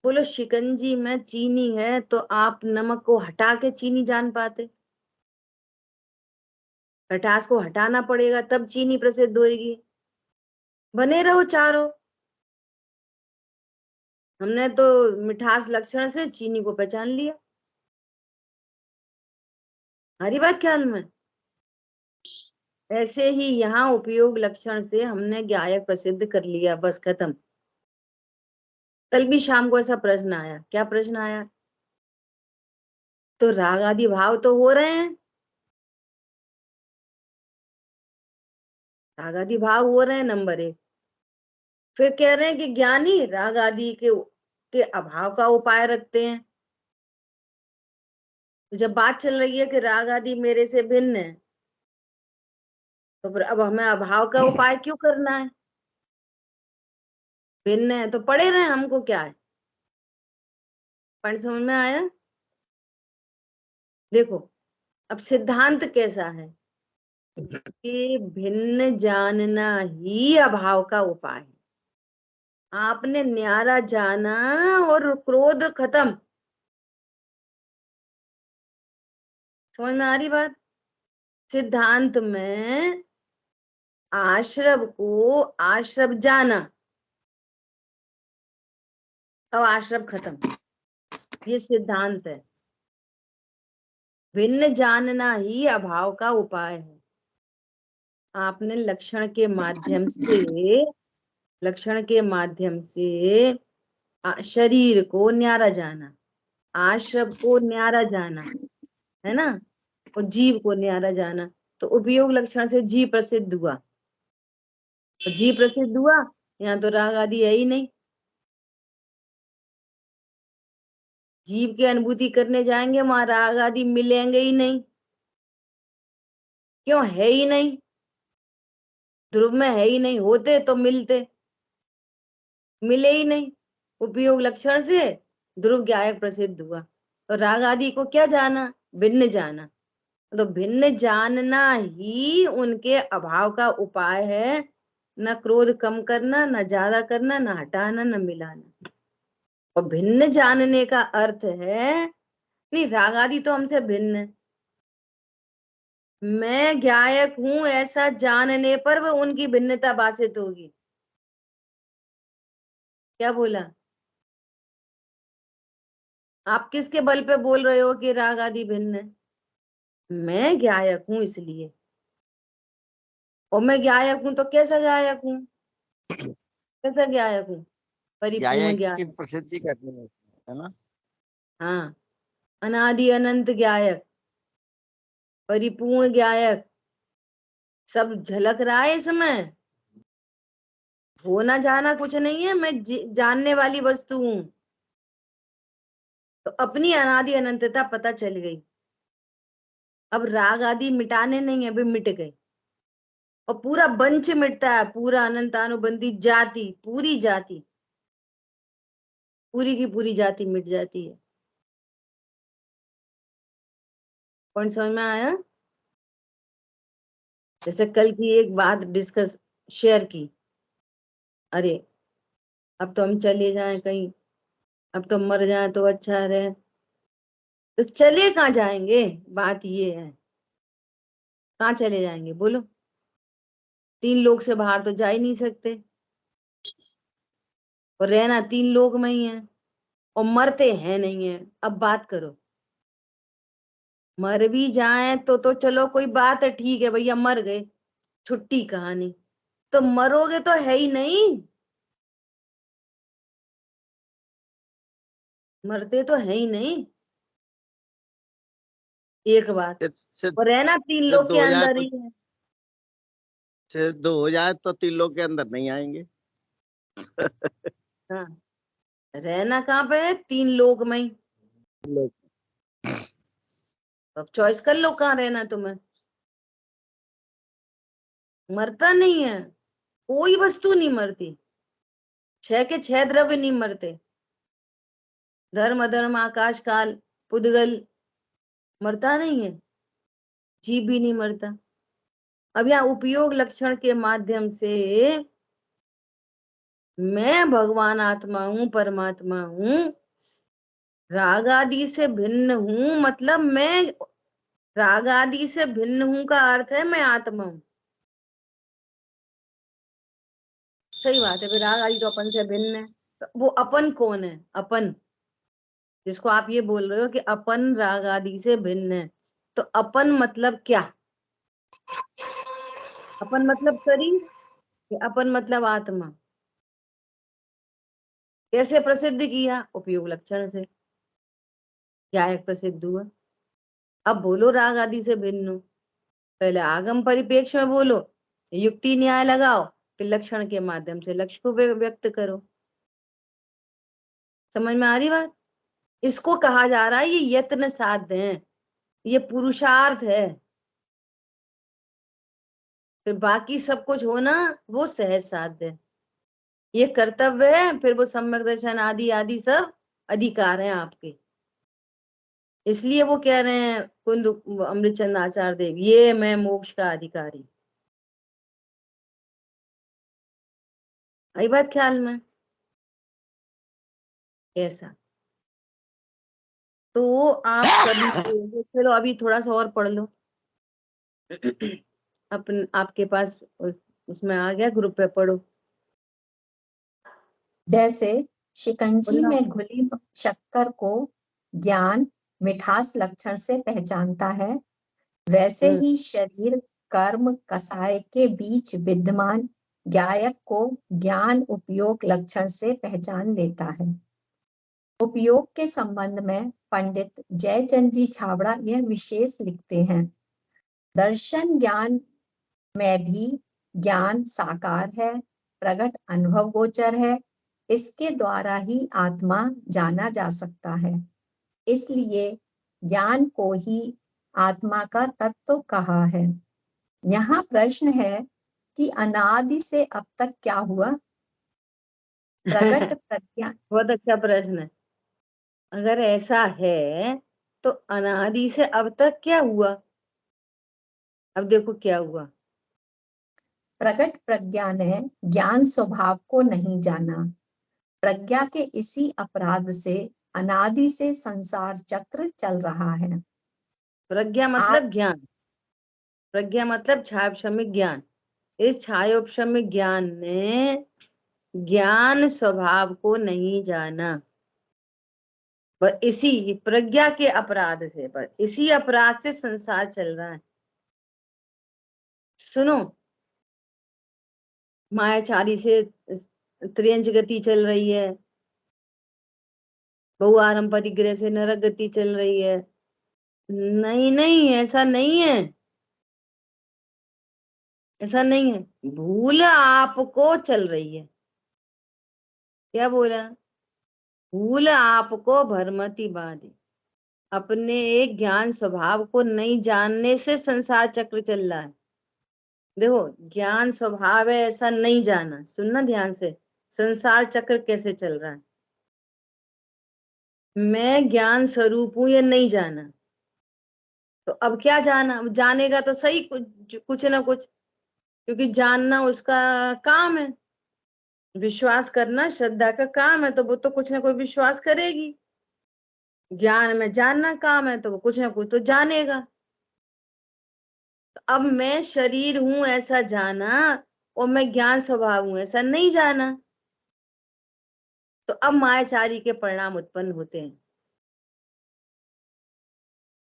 Speaker 1: बोलो शिकंजी में चीनी है तो आप नमक को हटा के चीनी जान पाते? खटास को हटाना पड़ेगा तब चीनी प्रसिद्ध होगी। बने रहो चारों। हमने तो मिठास लक्षण से चीनी को पहचान लिया। हमारी बात ख्याल में। ऐसे ही यहाँ उपयोग लक्षण से हमने ज्ञायक प्रसिद्ध कर लिया, बस खत्म। कल भी शाम को ऐसा प्रश्न आया। क्या प्रश्न आया? तो राग आदि भाव तो हो रहे हैं, राग आदि भाव हो रहे हैं, नंबर 1। फिर कह रहे हैं कि ज्ञानी राग आदि के अभाव का उपाय रखते हैं। तो जब बात चल रही है कि राग आदि मेरे से भिन्न है, तो फिर अब हमें अभाव का उपाय क्यों करना है? भिन्न है तो पड़े रहे, हमको क्या है? पॉइंट समझ में आया? देखो अब सिद्धांत कैसा है कि भिन्न जानना ही अभाव का उपाय है। आपने न्यारा जाना और क्रोध खत्म। समझ में आ रही बात? सिद्धांत में आश्रव को आश्रव जाना, अब आश्रव खत्म। ये सिद्धांत है। भिन्न जानना ही अभाव का उपाय है। आपने लक्षण के माध्यम से शरीर को न्यारा जाना, आश्रव को न्यारा जाना, है ना, और जीव को न्यारा जाना। तो उपयोग लक्षण से जीव प्रसिद्ध हुआ। तो जीव प्रसिद्ध हुआ, यहाँ तो राग आदि है ही नहीं। जीव की अनुभूति करने जाएंगे, वहां राग आदि मिलेंगे ही नहीं। क्यों? है ही नहीं। ध्रुव में है ही नहीं, होते तो मिलते, मिले ही नहीं। उपयोग लक्षण से ध्रुव ज्ञायक प्रसिद्ध हुआ। तो राग आदि को क्या जाना? भिन्न जाना। तो भिन्न जानना ही उनके अभाव का उपाय है। न क्रोध कम करना, न ज्यादा करना, न हटाना, न मिलाना। और भिन्न जानने का अर्थ है, नहीं राग आदि तो हमसे भिन्न है, मैं ज्ञायक हूं ऐसा जानने पर वो उनकी भिन्नता भाषित होगी। क्या बोला? आप किसके बल पे बोल रहे हो कि राग आदि भिन्न है? मैं ज्ञायक हूं इसलिए। और मैं ज्ञायक हूं तो कैसा ज्ञायक हूं? कैसा ज्ञायक हूं? परिपूर्ण
Speaker 4: ज्ञायक की
Speaker 1: ज्ञायक।
Speaker 4: प्रसिद्धि करनी है ना?
Speaker 1: हाँ, अनादि अनंत ज्ञायक, परिपूर्ण ज्ञायक, सब झलक रहा है इसमें। होना जाना कुछ नहीं है, मैं जानने वाली वस्तु हूं। तो अपनी अनादि अनंतता पता चल गई। अब राग आदि मिटाने नहीं है, अभी मिट गए। और पूरा बंच मिटता है, पूरा अनंतानुबंधी जाति, पूरी जाति, पूरी की पूरी जाति मिट जाती है। पॉइंट समझ में आया? जैसे कल की एक बात डिस्कस शेयर की, अरे अब तो हम चले जाएं कहीं, अब तो मर जाए तो अच्छा रहे। तो चले कहाँ जाएंगे, बात ये है, कहाँ चले जाएंगे बोलो? 3 लोक से बाहर तो जा ही नहीं सकते, और रहना 3 लोक में ही है, और मरते हैं नहीं है। अब बात करो, मर भी जाए तो चलो कोई बात है, ठीक है भैया मर गए, छुट्टी कहानी। तो मरोगे तो है ही नहीं, मरते तो है ही नहीं, एक बात।
Speaker 4: सिद्ध
Speaker 1: और रहना 3 लोक
Speaker 4: सिद्ध
Speaker 1: के
Speaker 4: हो जाए
Speaker 1: अंदर
Speaker 4: तो
Speaker 1: ही है।
Speaker 4: सिद्ध हो जाए तो 3 लोग के अंदर नहीं आएंगे।
Speaker 1: हाँ, रहना कहाँ पे है, 3 लोक में ही।
Speaker 4: लोग
Speaker 1: अब चॉइस कर लो कहाँ रहना तुम्हें। मरता नहीं है, कोई वस्तु नहीं मरती, 6 के 6 द्रव्य नहीं मरते, धर्म अधर्म आकाश काल पुद्गल मरता नहीं है, जीव भी नहीं मरता। अब यहाँ उपयोग लक्षण के माध्यम से मैं भगवान आत्मा हूं, परमात्मा हूं, राग आदि से भिन्न हूं, मतलब मैं राग आदि से भिन्न हूं का अर्थ है मैं आत्मा हूं। सही बात है, फिर राग आदि तो अपन से भिन्न है, तो वो अपन कौन है? अपन जिसको आप ये बोल रहे हो कि अपन राग आदि से भिन्न है, तो अपन मतलब क्या? अपन मतलब शरीर, कि अपन मतलब आत्मा? कैसे प्रसिद्ध किया? उपयोग लक्षण से, क्या एक प्रसिद्ध हुआ। अब बोलो राग आदि से भिन्न हो, पहले आगम परिपेक्ष में बोलो, युक्ति न्याय लगाओ, फिर लक्षण के माध्यम से लक्ष्य को व्यक्त करो। समझ में आ रही बात? इसको कहा जा रहा है ये यत्न साध्य है, ये पुरुषार्थ है। फिर बाकी सब कुछ होना वो सहज साध्य है, ये कर्तव्य है, फिर वो सम्यक दर्शन आदि आदि सब अधिकार हैं आपके। इसलिए वो कह रहे हैं कुंद अमृतचंद आचार्य देव, ये मैं मोक्ष का अधिकारी। आई बात ख्याल में? ऐसा तो आप सभी को, चलो अभी थोड़ा सा और पढ़ लो। अपन आपके पास उसमें आ गया, ग्रुप पे पढ़ो।
Speaker 2: जैसे शिकंजी
Speaker 1: बोलो।
Speaker 2: में घुली शक्कर को ज्ञान मिठास लक्षण से पहचानता है, वैसे ही शरीर कर्म कसाय के बीच विद्यमान ज्ञायक को ज्ञान उपयोग लक्षण से पहचान लेता है। उपयोग के संबंध में पंडित जयचंद जी छाबड़ा यह विशेष लिखते हैं, दर्शन ज्ञान में भी ज्ञान साकार है, प्रगट अनुभव गोचर है, इसके द्वारा ही आत्मा जाना जा सकता है, इसलिए ज्ञान को ही आत्मा का तत्व कहा है। यहाँ प्रश्न है कि अनादि से अब तक क्या हुआ? प्रगट प्रज्ञा।
Speaker 1: बहुत अच्छा प्रश्न है। अगर ऐसा है तो अनादि से अब तक क्या हुआ? अब देखो क्या हुआ।
Speaker 2: प्रगट प्रज्ञा ने ज्ञान स्वभाव को नहीं जाना, प्रज्ञा के इसी अपराध से अनादि से संसार चक्र चल रहा है।
Speaker 1: प्रज्ञा मतलब ज्ञान, प्रज्ञा मतलब छायोपशमिक ज्ञान। इस छायोपशमिक ज्ञान ने ज्ञान स्वभाव को नहीं जाना, पर इसी प्रज्ञा के अपराध से, पर इसी अपराध से संसार चल रहा है। सुनो, मायाचारी से त्रियंच गति चल रही है, बहुआरंभ परिग्रह से नरक गति चल रही है। नहीं नहीं, ऐसा नहीं है, ऐसा नहीं है। भूल आपको चल रही है। क्या बोला? भूल आपको भ्रमति बाधे, अपने एक ज्ञान स्वभाव को नहीं जानने से संसार चक्र चल रहा है। देखो, ज्ञान स्वभाव है ऐसा नहीं जाना, सुनना ध्यान से, संसार चक्र कैसे चल रहा है। मैं ज्ञान स्वरूप हूं ये नहीं जाना, तो अब क्या जाना? जानेगा तो सही कुछ कुछ ना कुछ, क्योंकि जानना उसका काम है। विश्वास करना श्रद्धा का काम है, तो वो तो कुछ ना कोई विश्वास करेगी। ज्ञान में जानना काम है, तो वो कुछ ना कुछ तो जानेगा। तो अब मैं शरीर हूं ऐसा जाना, और मैं ज्ञान स्वभाव हूं ऐसा नहीं जाना, तो अब मायाचारी के परिणाम उत्पन्न होते हैं।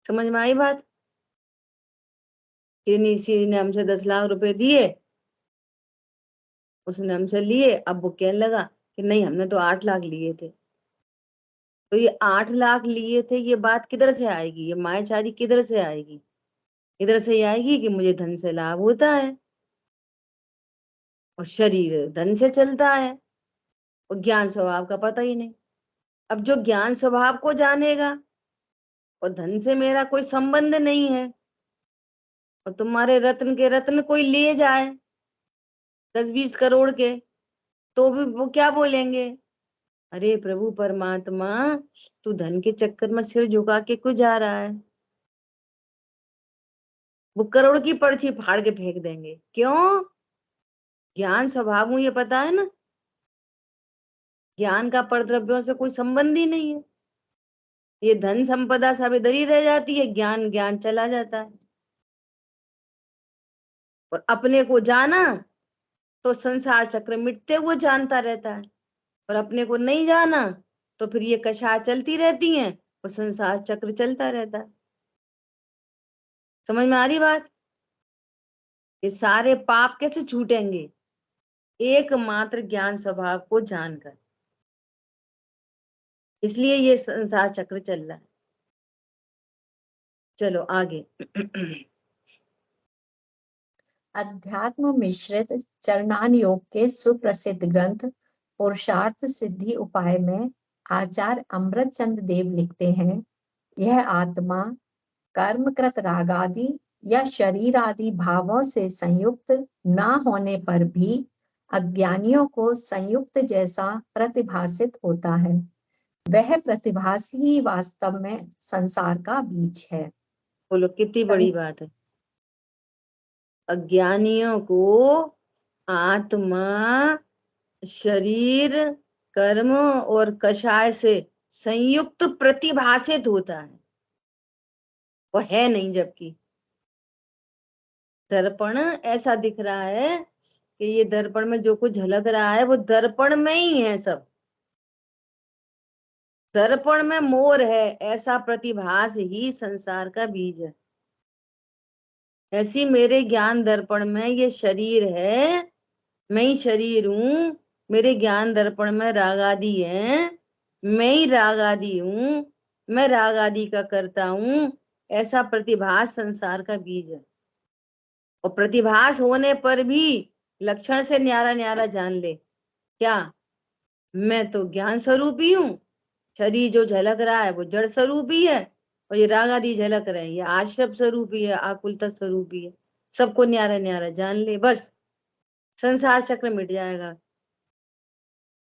Speaker 1: समझ में आई बात? किसी ने हमसे 10 लाख रुपए दिए, उसने हमसे लिए, अब वो कहने लगा कि नहीं हमने तो 8 लाख लिए थे। तो ये 8 लाख लिए थे, ये बात किधर से आएगी? ये मायाचारी किधर से आएगी? इधर से ही आएगी कि मुझे धन से लाभ होता है, और शरीर धन से चलता है, और ज्ञान स्वभाव का पता ही नहीं। अब जो ज्ञान स्वभाव को जानेगा, और धन से मेरा कोई संबंध नहीं है, और तुम्हारे रत्न के रत्न कोई ले जाए 10-20 करोड़ के, तो भी वो क्या बोलेंगे? अरे प्रभु परमात्मा, तू धन के चक्कर में सिर झुका के क्यों जा रहा है? वो करोड़ की पर्ची फाड़ के फेंक देंगे। क्यों? ज्ञान स्वभाव हूं ये पता है ना, ज्ञान का परद्रव्यों से कोई संबंध ही नहीं है। ये धन संपदा सब इधर ही रह जाती है, ज्ञान ज्ञान चला जाता है। और अपने को जाना तो संसार चक्र मिटते हुए जानता रहता है, और अपने को नहीं जाना तो फिर ये कषाय चलती रहती हैं, और संसार चक्र चलता रहता है। समझ में आ रही बात? ये सारे पाप कैसे छूटेंगे? एकमात्र ज्ञान स्वभाव को जानकर। इसलिए ये संसार चक्र चल रहा है। चलो आगे।
Speaker 2: अध्यात्म मिश्रित चरणान योग के सुप्रसिद्ध ग्रंथ पुरुषार्थ सिद्धि उपाय में आचार्य अमृतचंद देव लिखते हैं, यह आत्मा कर्मकृत रागादि या शरीर आदि भावों से संयुक्त न होने पर भी अज्ञानियों को संयुक्त जैसा प्रतिभासित होता है। वह प्रतिभास ही वास्तव में संसार का बीज है।
Speaker 1: बोलो कितनी बड़ी बात है। अज्ञानियों को आत्मा शरीर कर्म और कषाय से संयुक्त प्रतिभासित होता है, वो है नहीं। जबकि दर्पण ऐसा दिख रहा है कि ये दर्पण में जो कुछ झलक रहा है वो दर्पण में ही है सब। दर्पण में मोर है, ऐसा प्रतिभास ही संसार का बीज है। ऐसी मेरे ज्ञान दर्पण में ये शरीर है, मैं ही शरीर हूं। मेरे ज्ञान दर्पण में राग आदि है, मैं ही राग आदि हूं, मैं राग आदि का करता हूं। ऐसा प्रतिभास संसार का बीज है। और प्रतिभास होने पर भी लक्षण से न्यारा न्यारा जान ले, क्या मैं तो ज्ञान स्वरूप ही हूँ। शरीर जो झलक रहा है वो जड़ स्वरूप ही है, और ये राग आदि झलक रहे हैं ये आश्रम स्वरूप ही है, आकुलता स्वरूप ही है। सबको न्यारा न्यारा जान ले, बस संसार चक्र मिट जाएगा।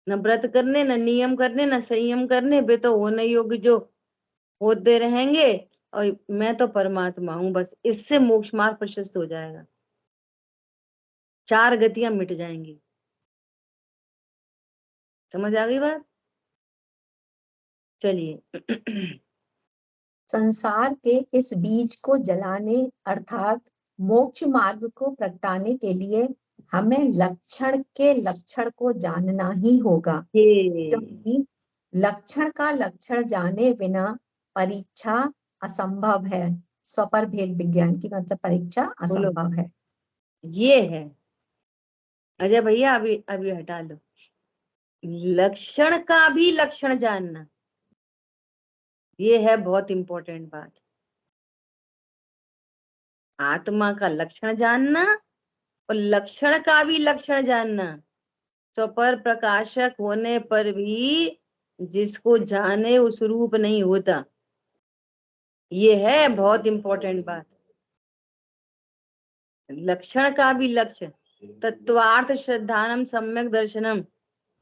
Speaker 1: न व्रत करने, न नियम करने, न संयम करने, वे तो होने योग्य जो होते रहेंगे, और मैं तो परमात्मा हूं, बस इससे मोक्ष मार्ग प्रशस्त हो जाएगा। 4 गतियां मिट जाएंगी। समझ आ गई बात? चलिए।
Speaker 2: संसार के इस बीज को जलाने अर्थात मोक्ष मार्ग को प्रगटाने के लिए हमें लक्षण के लक्षण को जानना ही होगा, क्योंकि लक्षण का लक्षण जाने बिना परीक्षा असंभव है। स्वपर भेद विज्ञान की मतलब परीक्षा असंभव है।
Speaker 1: ये है अजय भैया, अभी अभी हटा लो। लक्षण का भी लक्षण जानना, ये है बहुत इंपॉर्टेंट बात। आत्मा का लक्षण जानना और लक्षण का भी लक्षण जानना। स्वपर प्रकाशक होने पर भी जिसको जाने उस रूप नहीं होता, ये है बहुत इंपॉर्टेंट बात। लक्षण का भी लक्ष्य, तत्वार्थ श्रद्धानम सम्यक दर्शनम।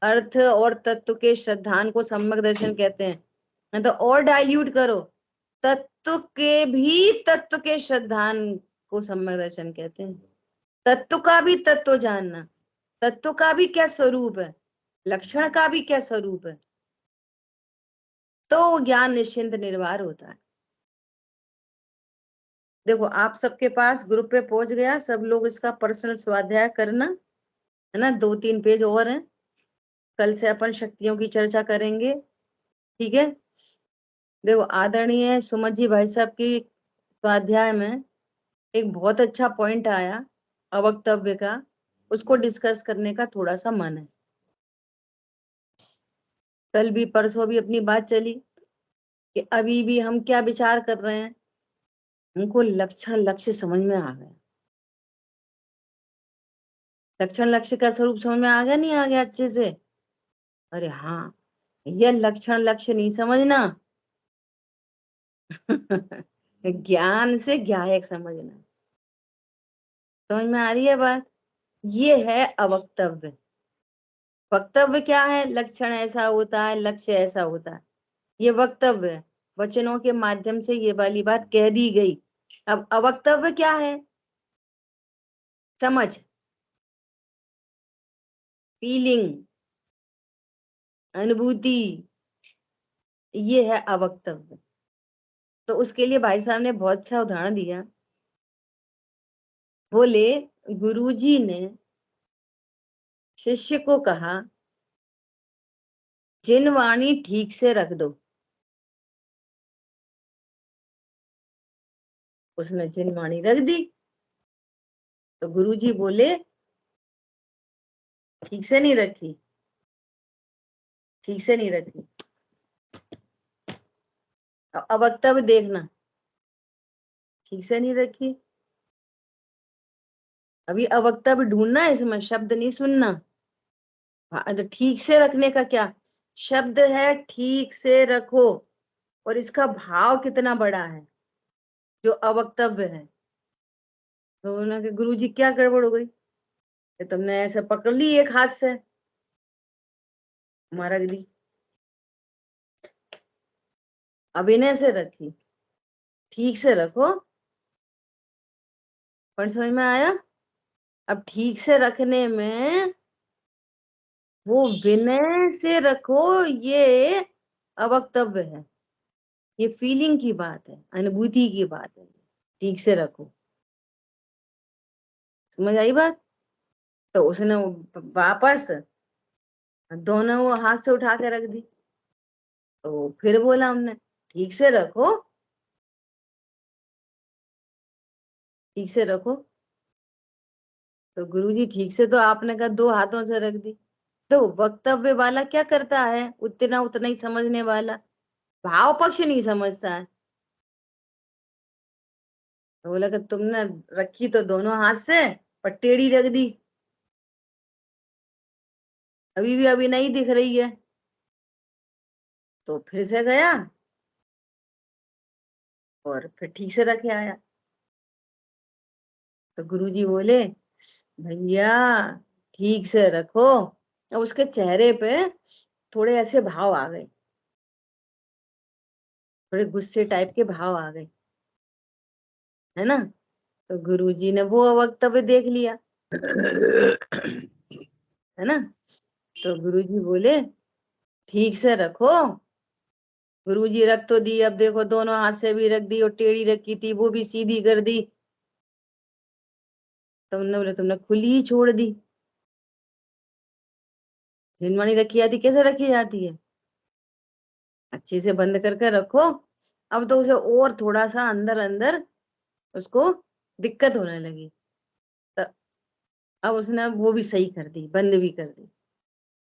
Speaker 1: अर्थ और तत्व के श्रद्धान को सम्यक दर्शन कहते हैं। तो और डाइल्यूट करो, तत्व के भी तत्व के श्रद्धान को सम्यक दर्शन कहते हैं। तत्व का भी तत्व जानना, तत्व का भी क्या स्वरूप है, लक्षण का भी क्या स्वरूप है, तो ज्ञान निश्चिंत निर्वार होता है। देखो आप सबके पास ग्रुप पे पहुंच गया, सब लोग इसका पर्सनल स्वाध्याय करना, है ना। 2-3 पेज और हैं, कल से अपन शक्तियों की चर्चा करेंगे, ठीक है। देखो आदरणीय सुमन जी भाई साहब की स्वाध्याय में एक बहुत अच्छा पॉइंट आया अवक्तव्य का, उसको डिस्कस करने का थोड़ा सा मन है। कल भी परसों भी अपनी बात चली कि अभी भी हम क्या विचार कर रहे हैं, हमको लक्षण लक्ष्य समझ में आ गया। लक्षण लक्ष्य का स्वरूप समझ में आ गया, नहीं आ गया अच्छे से? अरे हाँ, यह लक्षण लक्ष्य नहीं समझना ज्ञान से ज्ञायक समझना। समझ में आ रही है बात? ये है अवक्तव्य। वक्तव्य क्या है? लक्षण ऐसा होता है, लक्ष्य ऐसा होता है, ये वक्तव्य है। वचनों के माध्यम से ये वाली बात कह दी गई। अब अवक्तव्य क्या है? समझ, फीलिंग, अनुभूति, ये है अवक्तव्य। तो उसके लिए भाई साहब ने बहुत अच्छा उदाहरण दिया। बोले गुरुजी ने शिष्य को कहा जिन वाणी ठीक से रख दो। उसने जिन वाणी रख दी, तो गुरुजी बोले ठीक से नहीं रखी, ठीक से नहीं रखी। अब वक्तव्य देखना, ठीक से नहीं रखी। अभी अवक्तव्य ढूंढना है, इसमें शब्द नहीं सुनना। तो ठीक से रखने का क्या शब्द है? ठीक से रखो। और इसका भाव कितना बड़ा है जो अवक्तव्य है। तो उन्होंने गुरु जी क्या गड़बड़ हो गई, कि तुमने ऐसे पकड़ ली एक हाथ से, हमारा दी अभिनय से रखी, ठीक से रखो। पर समझ में आया? अब ठीक से रखने में वो विनय से रखो, ये अवक्तव्य है, ये फीलिंग की बात है, अनुभूति की बात है। ठीक से रखो, समझ आई बात? तो उसने वापस दोनों वो हाथ से उठा के रख दी। तो फिर बोला हमने ठीक से रखो, ठीक से रखो। तो गुरुजी ठीक से तो आपने कहा 2 हाथों से रख दी। तो वक्तव्य वाला क्या करता है? उतना उतना ही समझने वाला, भाव पक्ष नहीं समझता है। तो बोला कि तुमने रखी तो दोनों हाथ से, पर टेढ़ी रख दी, अभी भी अभी नहीं दिख रही है। तो फिर से गया और फिर ठीक से रखे आया। तो गुरुजी बोले भैया ठीक से रखो। अब उसके चेहरे पे थोड़े ऐसे भाव आ गए, थोड़े गुस्से टाइप के भाव आ गए, है ना। तो गुरुजी ने वो वक्तव्य देख लिया, है ना। तो गुरुजी बोले ठीक से रखो। गुरुजी रख तो दी, अब देखो दोनों हाथ से भी रख दी, और टेढ़ी रखी थी वो भी सीधी कर दी। तुमने बोले तुमने खुली ही छोड़ दी। हिनवानी रखी जाती, कैसे रखी जाती है? अच्छे से बंद करके रखो। अब तो उसे और थोड़ा सा अंदर अंदर उसको दिक्कत होने लगी, तो अब उसने वो भी सही कर दी, बंद भी कर दी।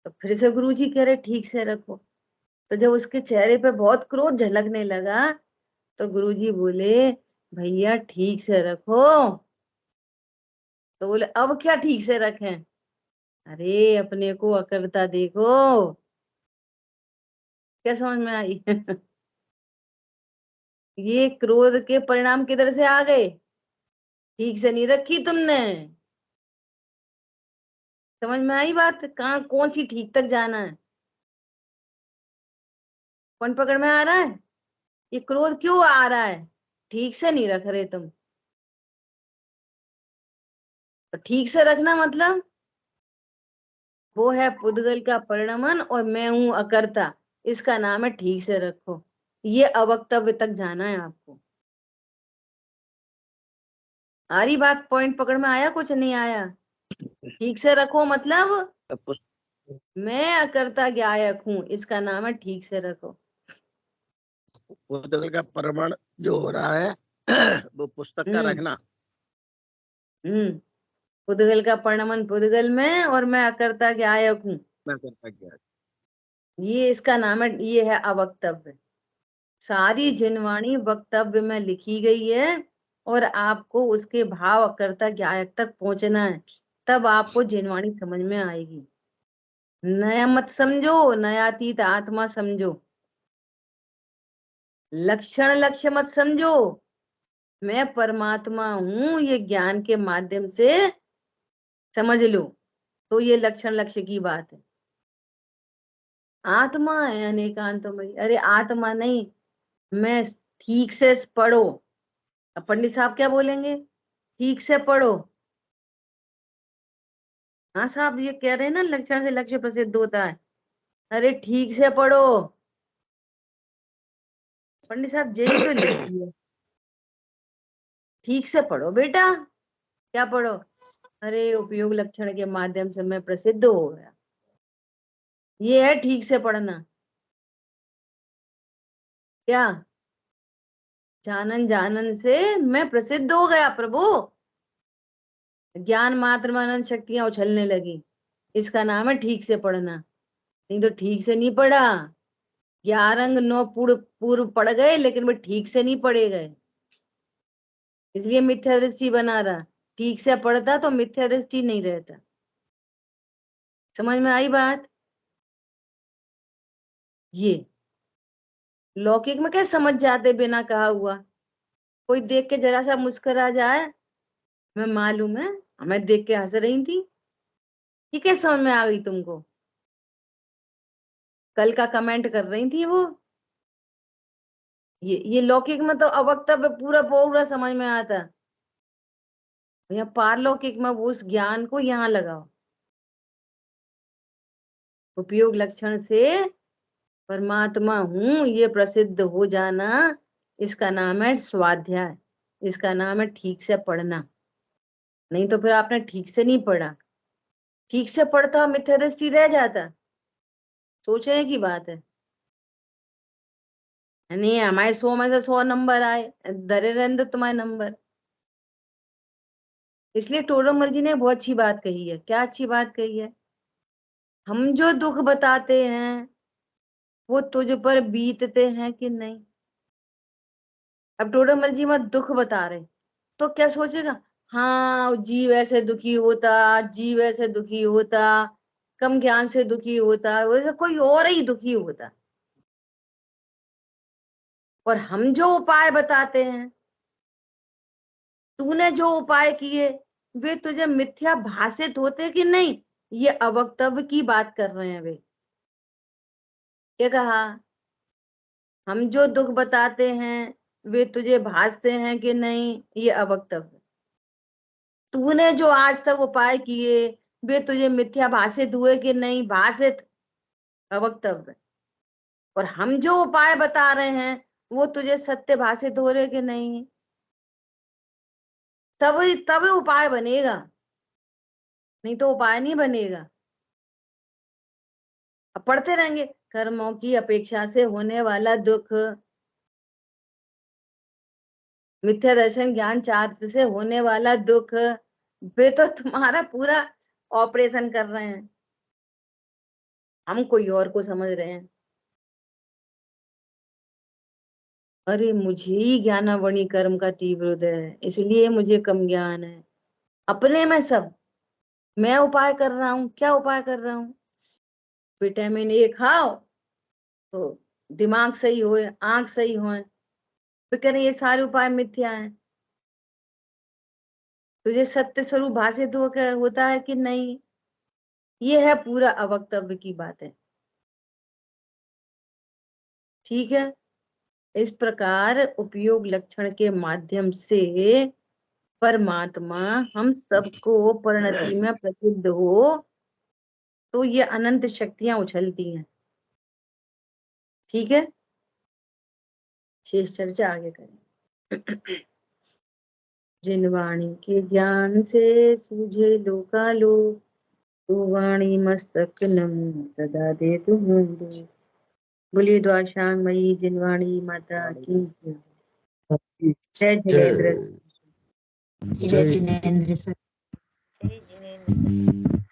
Speaker 1: तो फिर से गुरुजी कह रहे ठीक से रखो। तो जब उसके चेहरे पे बहुत क्रोध झलकने लगा, तो गुरुजी बोले भैया ठीक से रखो। तो बोले अब क्या ठीक से रखें? अरे अपने को अकड़ता देखो। क्या समझ में आई? ये क्रोध के परिणाम किधर से आ गए? ठीक से नहीं रखी तुमने। समझ में आई बात? कहाँ कौन सी ठीक तक जाना है? कौन पकड़ में आ रहा है? ये क्रोध क्यों आ रहा है? ठीक से नहीं रख रहे तुम। तो ठीक से रखना मतलब वो है पुद्गल का परिणमन और मैं हूं अकर्ता, इसका नाम है ठीक से रखो। ये अवक्तव्य तक जाना है आपको। आ रही बात? पॉइंट पकड़ में आया? कुछ नहीं आया? ठीक से रखो मतलब मैं अकर्ता ज्ञायक हूं, इसका नाम है ठीक से रखो।
Speaker 4: पुस्तक का प्रमाण जो हो रहा है वो पुस्तक का रखना।
Speaker 1: पुद्गल का परिणमन पुद्गल में और मैं अकर्ता ज्ञायक हूं,
Speaker 4: मैं करता क्या।
Speaker 1: ये इसका नाम है, ये है अवक्तव्य। सारी जिनवाणी वक्तव्य में लिखी गई है और आपको उसके भाव अकर्ता ज्ञायक तक पहुंचना है, तब आपको जिनवाणी समझ में आएगी। नया मत समझो, नयातीत आत्मा समझो, लक्षण लक्ष्य मत समझो। मैं परमात्मा हूं, ये ज्ञान के माध्यम से समझ लो, तो ये लक्षण लक्ष्य की बात है। आत्मा है अनेकांतमयी, अरे आत्मा नहीं, मैं ठीक से पढ़ो। अब पंडित साहब क्या बोलेंगे? ठीक से पढ़ो। हाँ साहब, ये कह रहे हैं ना लक्षण से लक्ष्य प्रसिद्ध होता है। अरे ठीक से पढ़ो। पंडित साहब यही तो लिखी है, ठीक से पढ़ो बेटा। क्या पढ़ो? अरे उपयोग लक्षण के माध्यम से मैं प्रसिद्ध हो गया, ये है ठीक से पढ़ना। क्या? जानन जानन से मैं प्रसिद्ध हो गया प्रभु, ज्ञान मात्र में अनंत शक्तियां उछलने लगी, इसका नाम है ठीक से पढ़ना। नहीं तो ठीक से नहीं पढ़ा, 11 अंग 9 पूर्व पूर्व पढ़ गए लेकिन वो ठीक से नहीं पढ़े गए, इसलिए मिथ्या दृष्टि बना रहा। ठीक से पढ़ता तो मिथ्या दृष्टि नहीं रहता। समझ में आई बात? ये लौकिक में क्या समझ जाते बिना कहा हुआ, कोई देख के जरा सा मुस्कुरा जाए, मैं मालूम है हमें देख के हंस रही थी, ये क्या समझ में आ गई तुमको? कल का कमेंट कर रही थी वो। ये लौकिक में तो अवक्तव्य पूरा पूरा समझ में आता, या पारलौकिक में वो उस ज्ञान को यहाँ लगाओ। उपयोग लक्षण से परमात्मा हूं ये प्रसिद्ध हो जाना, इसका नाम है स्वाध्याय, इसका नाम है ठीक से पढ़ना। नहीं तो फिर आपने ठीक से नहीं पढ़ा। ठीक से पढ़ता मिथ्या दृष्टि रह जाता, सोचने की बात है। नहीं हमारे 100 में से 100 नंबर आए, धरे रहने दो तुम्हारे नंबर। इसलिए टोडरमल जी ने बहुत अच्छी बात कही है। क्या अच्छी बात कही है? हम जो दुख बताते हैं वो तुझ पर बीतते हैं कि नहीं। अब टोडरमल जी मत दुख बता रहे तो क्या सोचेगा, हाँ जीव ऐसे दुखी होता, जीव ऐसे दुखी होता, कम ज्ञान से दुखी होता, वैसे कोई और ही दुखी होता। और हम जो उपाय बताते हैं, तूने जो उपाय किए वे तुझे मिथ्या भाषित होते कि नहीं, ये अवक्तव्य की बात कर रहे हैं वे। क्या कहा? हम जो दुख बताते हैं वे तुझे भासते हैं कि नहीं, ये अवक्तव्य। तूने जो आज तक उपाय किए वे तुझे मिथ्या भाषित हुए कि नहीं, भाषित, अवक्तव्य। और हम जो उपाय बता रहे हैं वो तुझे सत्य भाषित हो रहे कि नहीं, तभी तभी उपाय बनेगा, नहीं तो उपाय नहीं बनेगा। अब पढ़ते रहेंगे, कर्मों की अपेक्षा से होने वाला दुख, मिथ्या दर्शन ज्ञान चार्ट से होने वाला दुख, वे तो तुम्हारा पूरा ऑपरेशन कर रहे हैं, हम कोई और को समझ रहे हैं। अरे मुझे ही ज्ञानावणी कर्म का तीव्र उदय है, इसलिए मुझे कम ज्ञान है। अपने में सब मैं उपाय कर रहा हूँ। क्या उपाय कर रहा हूँ? विटामिन ए खाओ तो दिमाग सही होए, आंख सही होए। फिर कह रहे ये सारे उपाय मिथ्या हैं। तुझे सत्य स्वरूप भाषित होता है कि नहीं, ये है पूरा अवक्तव्य की बात है। ठीक है, इस प्रकार उपयोग लक्षण के माध्यम से परमात्मा हम सबको परिणति में प्रसिद्ध हो, तो ये अनंत शक्तियां उछलती हैं। ठीक है, शेष चर्चा आगे करें। जिन वाणी के ज्ञान से सूझे लोकालोक, तो वाणी मस्तक नमो सदा दे तुम। बोलिए द्वारशांग जिनवाणी माता की जय जिनेन्द्र।
Speaker 2: जय जिनेन्द्र।
Speaker 1: जय जिनेन्द्र।